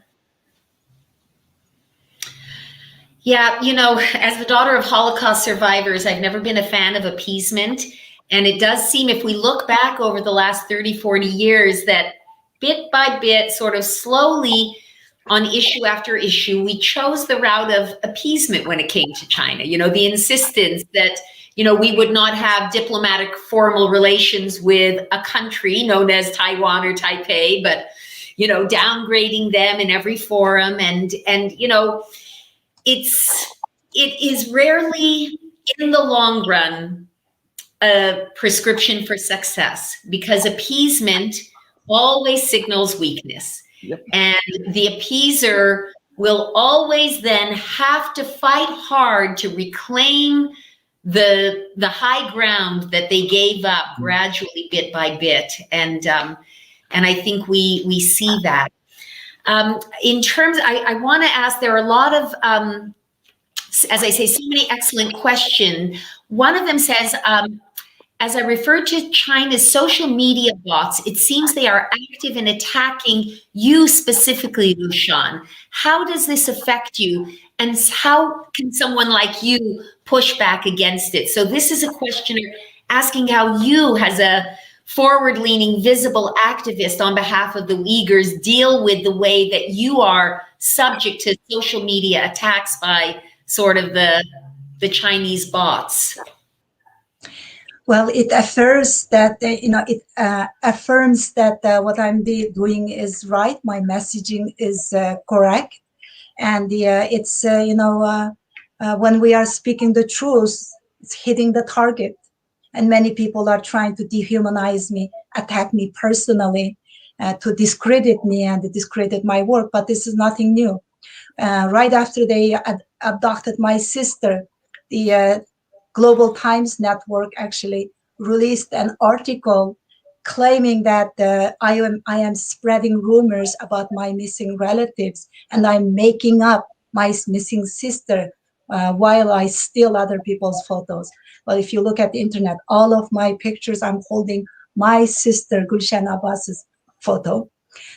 Yeah, you know, as the daughter of Holocaust survivors, I've never been a fan of appeasement. And it does seem, if we look back over the last 30, 40 years, that bit by bit, sort of slowly on issue after issue, we chose the route of appeasement when it came to China. You know, the insistence that, you know, we would not have diplomatic formal relations with a country known as Taiwan or Taipei, but, you know, downgrading them in every forum. And you know, it is rarely in the long run a prescription for success, because appeasement always signals weakness. Yep. And the appeaser will always then have to fight hard to reclaim the high ground that they gave up gradually, bit by bit. And I think we see that. In terms, I want to ask, there are a lot of, as I say, so many excellent questions. One of them says, as I refer to China's social media bots, it seems they are active in attacking you specifically, Rushan. How does this affect you? And how can someone like you push back against it? So this is a questioner asking how you, as a forward-leaning, visible activist on behalf of the Uyghurs, deal with the way that you are subject to social media attacks by sort of the Chinese bots. Well, it affirms that, affirms that what I'm doing is right. My messaging is correct. And it's, when we are speaking the truth, it's hitting the target. And many people are trying to dehumanize me, attack me personally, to discredit me and discredit my work. But this is nothing new. Right after they abducted my sister, the Global Times Network actually released an article claiming that I am spreading rumors about my missing relatives, and I'm making up my missing sister while I steal other people's photos. Well, if you look at the internet, all of my pictures, I'm holding my sister Rushan Abbas's photo.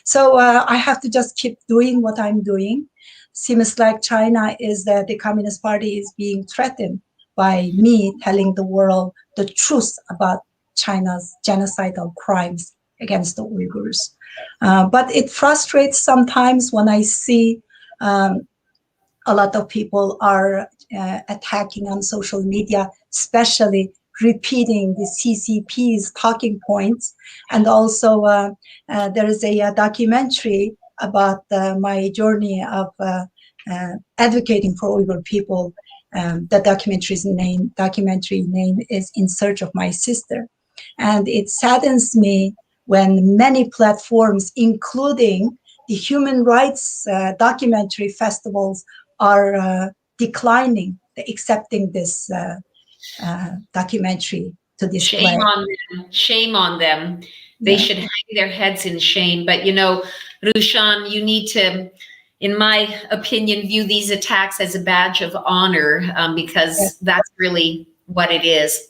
So I have to just keep doing what I'm doing. Seems like China is the Communist Party is being threatened by me telling the world the truth about China's genocidal crimes against the Uyghurs. But it frustrates sometimes when I see a lot of people are attacking on social media, especially repeating the CCP's talking points. And also there is a documentary about my journey of advocating for Uyghur people. The documentary name is In Search of My Sister. And it saddens me when many platforms, including the human rights documentary festivals, are declining, accepting this documentary to display. Shame on them. Shame on them. They should hang their heads in shame. But, you know, Rushan, you need to, in my opinion, view these attacks as a badge of honor, because that's really what it is.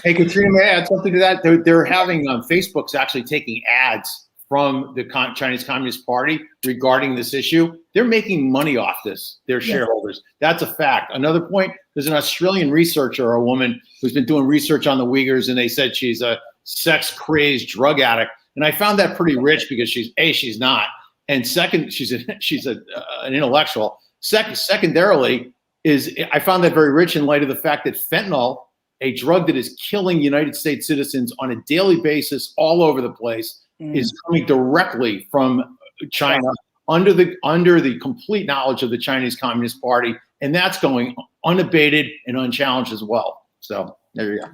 Hey, Katrina, may I add something to that? They're having Facebook's actually taking ads from the Chinese Communist Party regarding this issue. They're making money off this, their shareholders. That's a fact. Another point, there's an Australian researcher, a woman who's been doing research on the Uyghurs, and they said she's a sex-crazed drug addict. And I found that pretty rich because she's not. And second, she's an intellectual. Secondarily, I found that very rich in light of the fact that fentanyl, a drug that is killing United States citizens on a daily basis all over the place, is coming directly from China under the complete knowledge of the Chinese Communist Party, and that's going unabated and unchallenged as well. So there you go.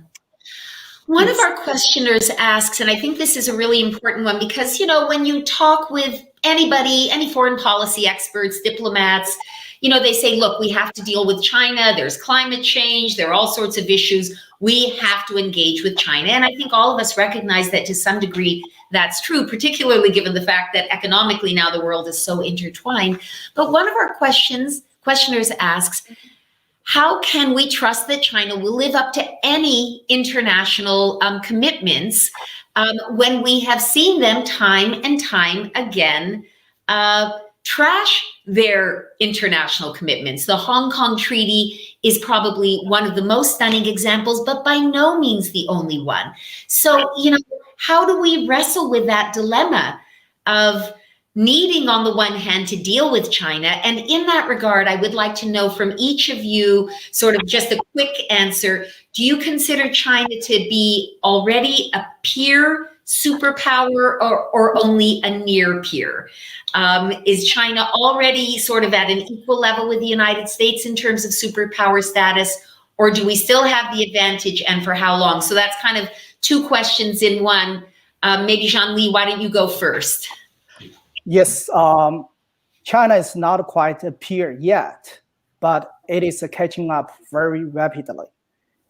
One of our questioners asks, and I think this is a really important one, because, you know, when you talk with anybody, any foreign policy experts, diplomats, you know, they say, look, we have to deal with China. There's climate change. There are all sorts of issues. We have to engage with China. And I think all of us recognize that to some degree that's true, particularly given the fact that economically now the world is so intertwined. But one of our questioners asks, how can we trust that China will live up to any international commitments when we have seen them time and time again trash their international commitments? The Hong Kong Treaty is probably one of the most stunning examples, but by no means the only one. So, how do we wrestle with that dilemma of needing, on the one hand, to deal with China? And in that regard, I would like to know from each of you sort of just a quick answer. Do you consider China to be already a peer superpower or only a near peer? Is China already sort of at an equal level with the United States in terms of superpower status, or do we still have the advantage, and for how long? So that's kind of two questions in one. Maybe Jianli, why don't you go first? Yes, China is not quite a peer yet, but it is catching up very rapidly.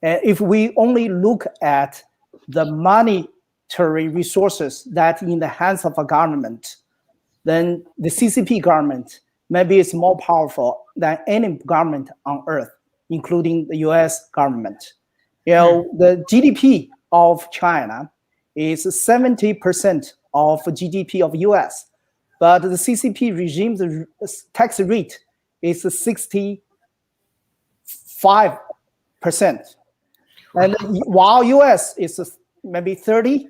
And if we only look at the monetary resources that in the hands of a government, then the CCP government maybe is more powerful than any government on earth, including the US government. The GDP of China is 70% of GDP of US. But the CCP regime, the tax rate is 65%. And while US is maybe 30,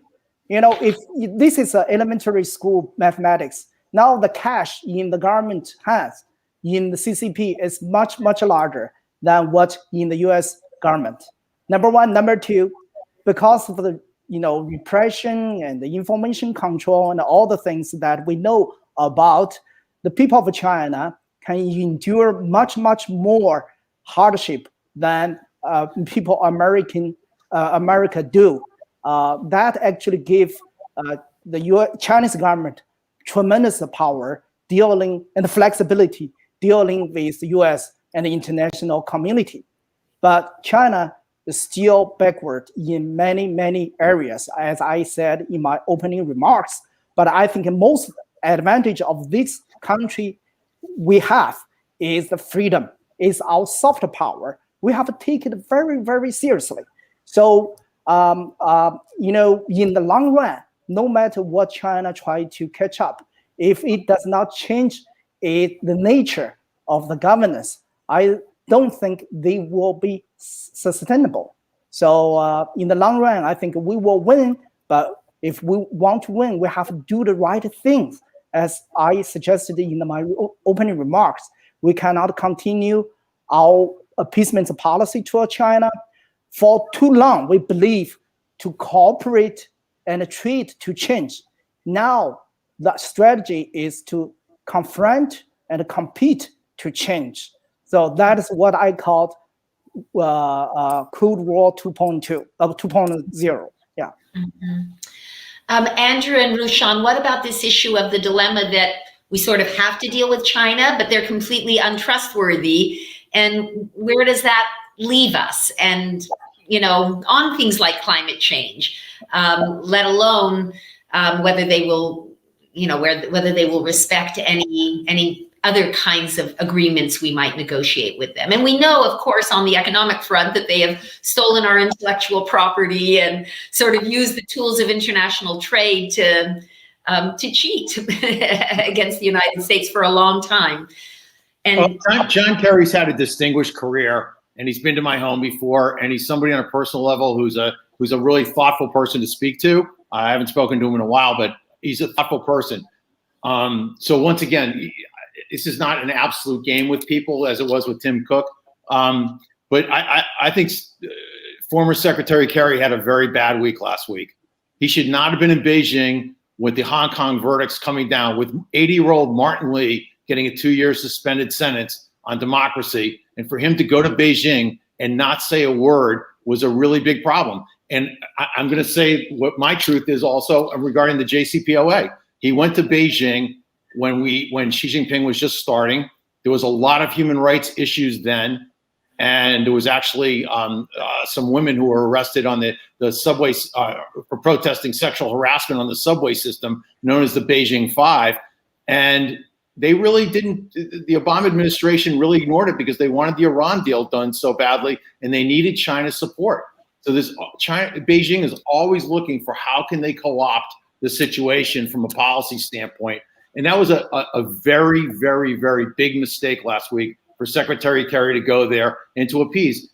if this is elementary school mathematics, now the cash in the government hands in the CCP is much, much larger than what in the US government. Number one. Number two, because of the repression and the information control and all the things that we know about, the people of China can endure much, much more hardship than people America do. That actually gives the Chinese government tremendous power dealing and flexibility dealing with the US and the international community. But China is still backward in many, many areas, as I said in my opening remarks. But I think most advantage of this country we have is the freedom, is our soft power. We have to take it very, very seriously. So, in the long run, no matter what China tries to catch up, if it does not change the nature of the governance, I don't think they will be sustainable. So in the long run, I think we will win. But if we want to win, we have to do the right things. As I suggested in my opening remarks, we cannot continue our appeasement policy toward China for too long. We believe to cooperate and trade to change. Now, the strategy is to confront and compete to change. So that is what I called Cold War 2.0. Yeah. Mm-hmm. Andrew and Rushan, what about this issue of the dilemma that we sort of have to deal with China, but they're completely untrustworthy? And where does that leave us? And, on things like climate change, let alone whether they will, whether they will respect any other kinds of agreements we might negotiate with them. And we know, of course, on the economic front that they have stolen our intellectual property and sort of used the tools of international trade to cheat against the United States for a long time. And John Kerry's had a distinguished career, and he's been to my home before, and he's somebody on a personal level who's a really thoughtful person to speak to. I haven't spoken to him in a while, but he's a thoughtful person. So once again, this is not an absolute game with people as it was with Tim Cook. But I think former Secretary Kerry had a very bad week last week. He should not have been in Beijing with the Hong Kong verdicts coming down, with 80-year-old Martin Lee getting a 2-year suspended sentence on democracy. And for him to go to Beijing and not say a word was a really big problem. And I'm going to say what my truth is also regarding the JCPOA. He went to Beijing when Xi Jinping was just starting. There was a lot of human rights issues then. And there was actually some women who were arrested on the subway for protesting sexual harassment on the subway system, known as the Beijing Five. And they really didn't, the Obama administration really ignored it because they wanted the Iran deal done so badly and they needed China's support. So Beijing is always looking for how can they co-opt the situation from a policy standpoint. And that was a very, very, very big mistake last week for Secretary Kerry to go there and to appease.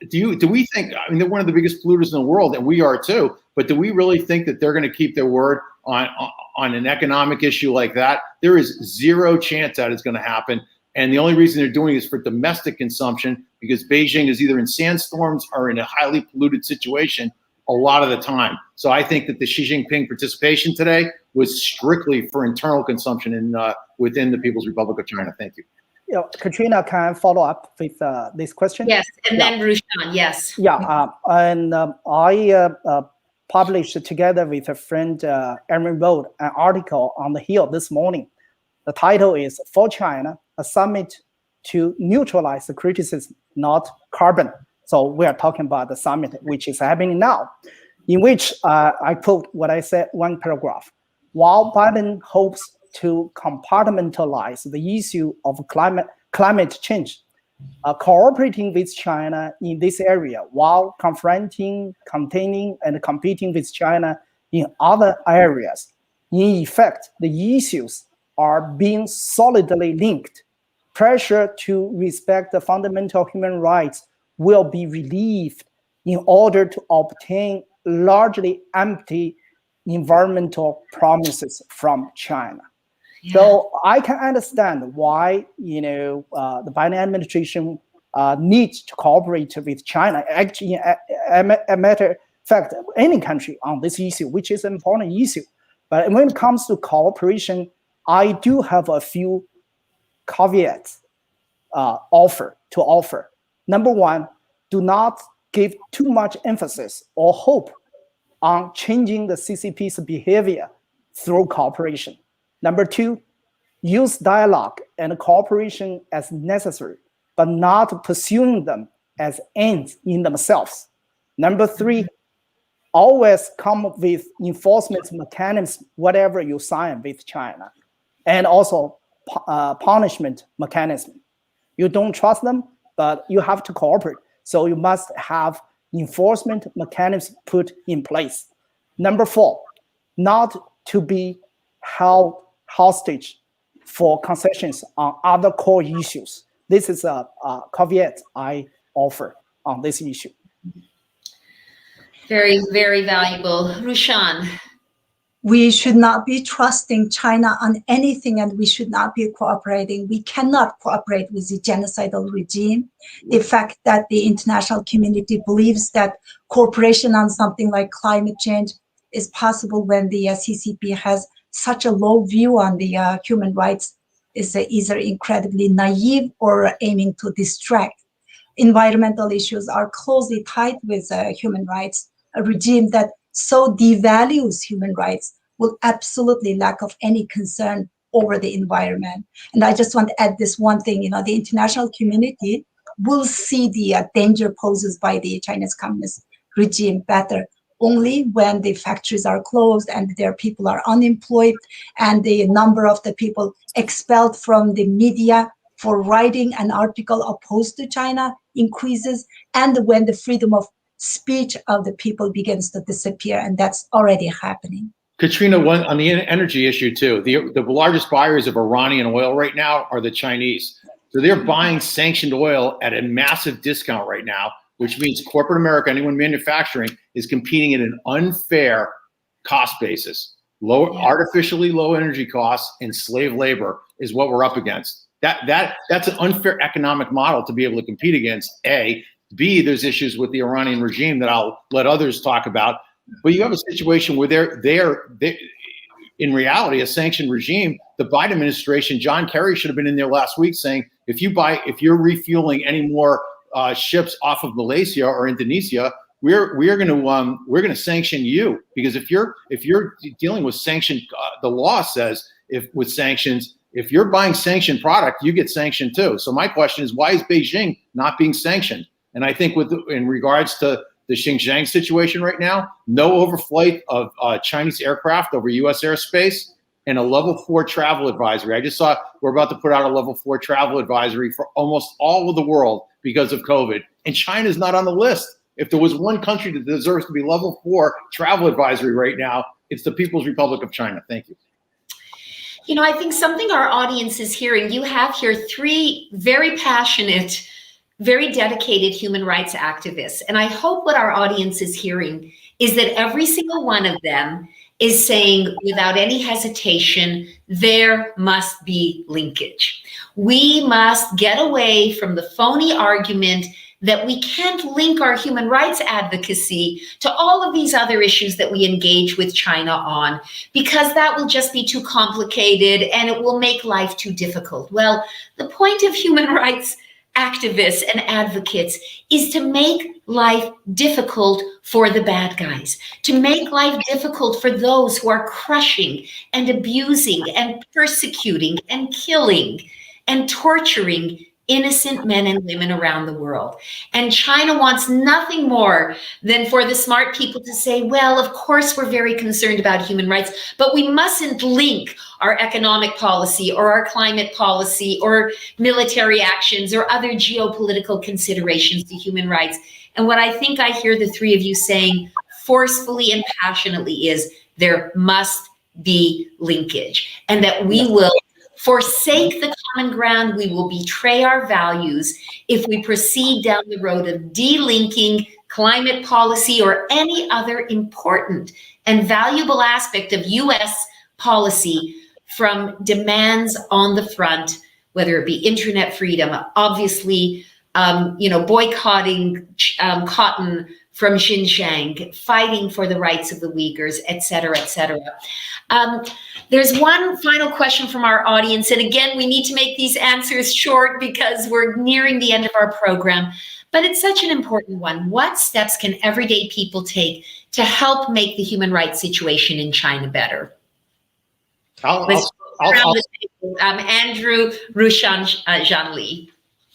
Do we think, I mean, they're one of the biggest polluters in the world, and we are too, but do we really think that they're going to keep their word on an economic issue like that? There is zero chance that is going to happen. And the only reason they're doing it is for domestic consumption, because Beijing is either in sandstorms or in a highly polluted situation a lot of the time. So I think that the Xi Jinping participation today was strictly for internal consumption within the People's Republic of China. Thank you. Yeah, Katrina, can I follow up with this question? Yes, and then Rushan, yes. Yeah, I published together with a friend, Aaron Road, an article on the Hill this morning. The title is "For China, a Summit to Neutralize the Criticism, Not Carbon." So we are talking about the summit, which is happening now, in which I quote what I said, one paragraph. While Biden hopes to compartmentalize the issue of climate change, cooperating with China in this area while confronting, containing, and competing with China in other areas. In effect, the issues are being solidly linked. Pressure to respect the fundamental human rights will be relieved in order to obtain largely empty environmental promises from China. Yeah. So I can understand why the Biden administration needs to cooperate with China. Actually, a matter of fact, any country on this issue, which is an important issue. But when it comes to cooperation, I do have a few caveats offer. Number one, do not give too much emphasis or hope on changing the CCP's behavior through cooperation. Number two, use dialogue and cooperation as necessary, but not pursuing them as ends in themselves. Number three, always come up with enforcement mechanisms, whatever you sign with China, and also punishment mechanism. You don't trust them, but you have to cooperate. So you must have enforcement mechanisms put in place. Number four, not to be held hostage for concessions on other core issues. This is a caveat I offer on this issue. Very, very valuable. Rushan. We should not be trusting China on anything, and we should not be cooperating. We cannot cooperate with the genocidal regime. The fact that the international community believes that cooperation on something like climate change is possible when the CCP has such a low view on the human rights is either incredibly naive or aiming to distract. Environmental issues are closely tied with human rights. A regime that so devalues human rights will absolutely lack of any concern over the environment. And I just want to add this one thing, the international community will see the danger poses by the Chinese Communist regime better only when the factories are closed and their people are unemployed and the number of the people expelled from the media for writing an article opposed to China increases, and when the freedom of speech of the people begins to disappear, and that's already happening. Katrina, on the energy issue too, the largest buyers of Iranian oil right now are the Chinese. So they're buying sanctioned oil at a massive discount right now, which means corporate America, anyone manufacturing, is competing at an unfair cost basis. Artificially low energy costs and slave labor is what we're up against. That's an unfair economic model to be able to compete against, A. B, there's issues with the Iranian regime that I'll let others talk about. But you have a situation where they're in reality, a sanctioned regime. The Biden administration, John Kerry should have been in there last week saying, if you're refueling any more ships off of Malaysia or Indonesia, we're going to sanction you, because if you're dealing with sanctioned, the law says with sanctions, if you're buying sanctioned product, you get sanctioned too. So my question is, why is Beijing not being sanctioned? And I think in regards to the Xinjiang situation right now, no overflight of Chinese aircraft over U.S. airspace. and a level 4 travel advisory. I just saw we're about to put out a level 4 travel advisory for almost all of the world because of COVID, and China's not on the list. If there was one country that deserves to be level 4 travel advisory right now, it's the People's Republic of China. Thank you. You know, I think something our audience is hearing, you have here 3 very passionate, very dedicated human rights activists. And I hope what our audience is hearing is that every single one of them is saying without any hesitation, there must be linkage. We must get away from the phony argument that we can't link our human rights advocacy to all of these other issues that we engage with China on, because that will just be too complicated and it will make life too difficult. Well, the point of human rights activists and advocates is to make life difficult for the bad guys, to make life difficult for those who are crushing and abusing and persecuting and killing and torturing innocent men and women around the world. And China wants nothing more than for the smart people to say, well, of course, we're very concerned about human rights, but we mustn't link our economic policy or our climate policy or military actions or other geopolitical considerations to human rights. And what I think I hear the 3 of you saying forcefully and passionately is there must be linkage, and that we will forsake the common ground, we will betray our values if we proceed down the road of delinking climate policy or any other important and valuable aspect of US policy from demands on the front, whether it be internet freedom, obviously, boycotting cotton from Xinjiang, fighting for the rights of the Uyghurs, et cetera, et cetera. There's one final question from our audience. And again, we need to make these answers short because we're nearing the end of our program. But it's such an important one. What steps can everyday people take to help make the human rights situation in China better? Andrew, Rushan, Jianli.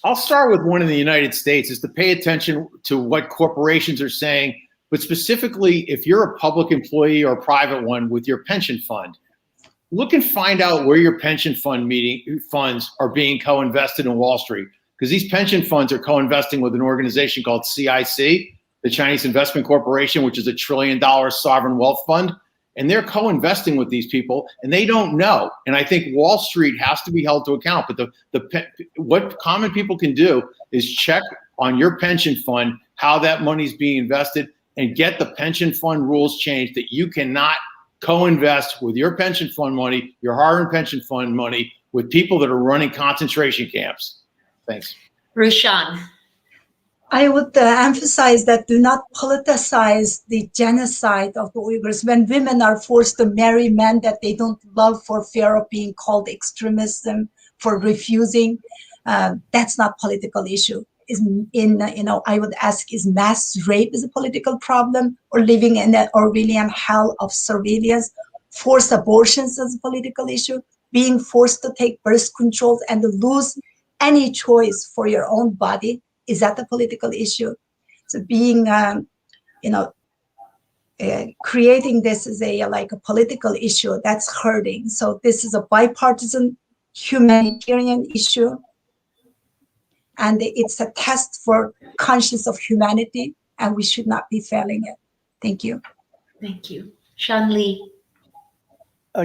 I'll start with one in the United States, is to pay attention to what corporations are saying, but specifically if you're a public employee or a private one with your pension fund, look and find out where your pension fund funds are being co-invested in Wall Street, because these pension funds are co-investing with an organization called CIC, the Chinese Investment Corporation, which is $1 trillion sovereign wealth fund. And they're co-investing with these people, and they don't know. And I think Wall Street has to be held to account. But what common people can do is check on your pension fund how that money's being invested, and get the pension fund rules changed that you cannot co-invest with your pension fund money, your hard-earned pension fund money, with people that are running concentration camps. Thanks. Rushan. I would emphasize that do not politicize the genocide of the Uyghurs. When women are forced to marry men that they don't love for fear of being called extremism, for refusing, that's not political issue. I would ask, is mass rape is a political problem, or living in an Orwellian hell of surveillance? Forced abortions is a political issue. Being forced to take birth controls and lose any choice for your own body, is that a political issue? So being, creating this as a political issue, that's hurting. So this is a bipartisan humanitarian issue. And it's a test for conscience of humanity, and we should not be failing it. Thank you. Thank you. Jianli.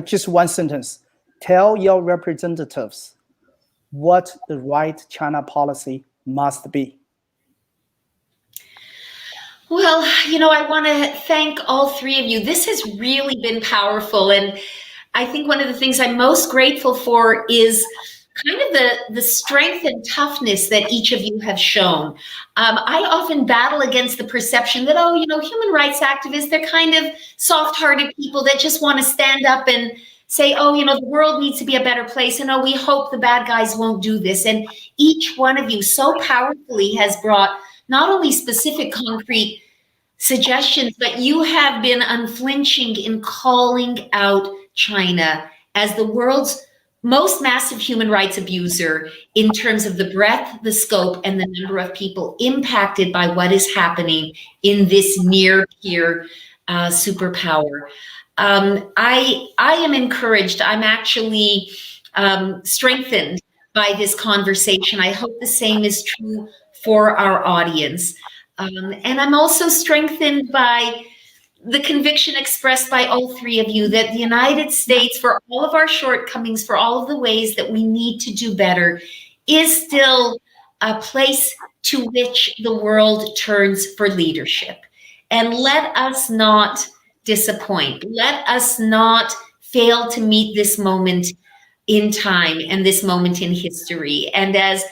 Just one sentence. Tell your representatives what the right China policy must be. Well, I want to thank all 3 of you. This has really been powerful. And I think one of the things I'm most grateful for is kind of the strength and toughness that each of you have shown. I often battle against the perception that, human rights activists, they're kind of soft-hearted people that just want to stand up and say, the world needs to be a better place, and we hope the bad guys won't do this. And each one of you so powerfully has brought not only specific concrete suggestions, but you have been unflinching in calling out China as the world's most massive human rights abuser in terms of the breadth, the scope, and the number of people impacted by what is happening in this near-peer superpower. I am encouraged. I'm actually strengthened by this conversation. I hope the same is true for our audience. And I'm also strengthened by the conviction expressed by all three of you that the United States, for all of our shortcomings, for all of the ways that we need to do better, is still a place to which the world turns for leadership. And let us not disappoint. Let us not fail to meet this moment in time and this moment in history. And as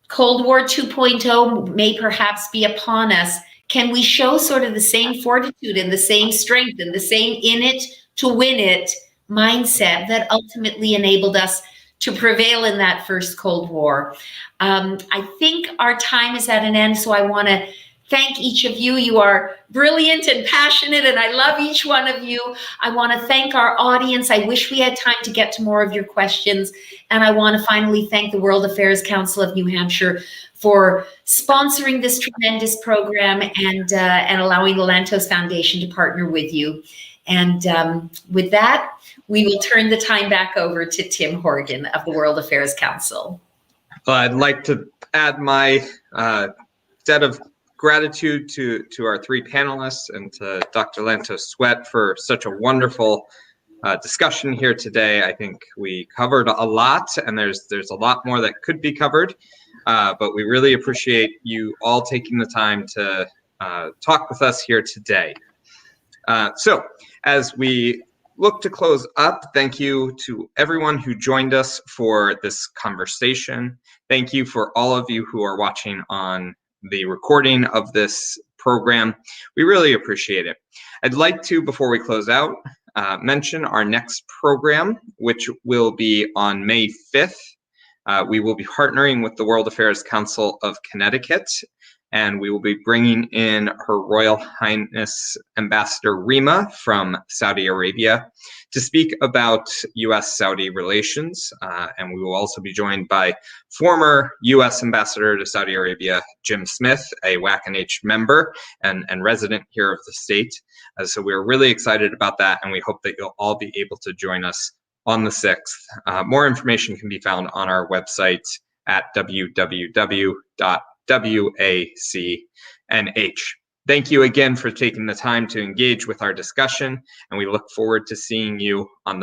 Cold War 2.0 may perhaps be upon us, can we show sort of the same fortitude and the same strength and the same in it to win it mindset that ultimately enabled us to prevail in that first Cold War? I think our time is at an end, so I want to thank each of you. You are brilliant and passionate, and I love each one of you. I want to thank our audience. I wish we had time to get to more of your questions. And I want to finally thank the World Affairs Council of New Hampshire for sponsoring this tremendous program and allowing the Lantos Foundation to partner with you. And with that, we will turn the time back over to Tim Horgan of the World Affairs Council. Well, I'd like to add my debt of gratitude to our three panelists and to Dr. Lantos Swett for such a wonderful discussion here today. I think we covered a lot, and there's a lot more that could be covered, but we really appreciate you all taking the time to talk with us here today. So as we look to close up, thank you to everyone who joined us for this conversation. Thank you for all of you who are watching on the recording of this program. We really appreciate it. I'd like to, before we close out, mention our next program, which will be on May 5th. We will be partnering with the World Affairs Council of Connecticut, and we will be bringing in Her Royal Highness Ambassador Rima from Saudi Arabia to speak about U.S.-Saudi relations. And we will also be joined by former U.S. Ambassador to Saudi Arabia, Jim Smith, a WACNH member and resident here of the state. So we're really excited about that, and we hope that you'll all be able to join us on the 6th. More information can be found on our website at www.wacnh. Thank you again for taking the time to engage with our discussion, and we look forward to seeing you on the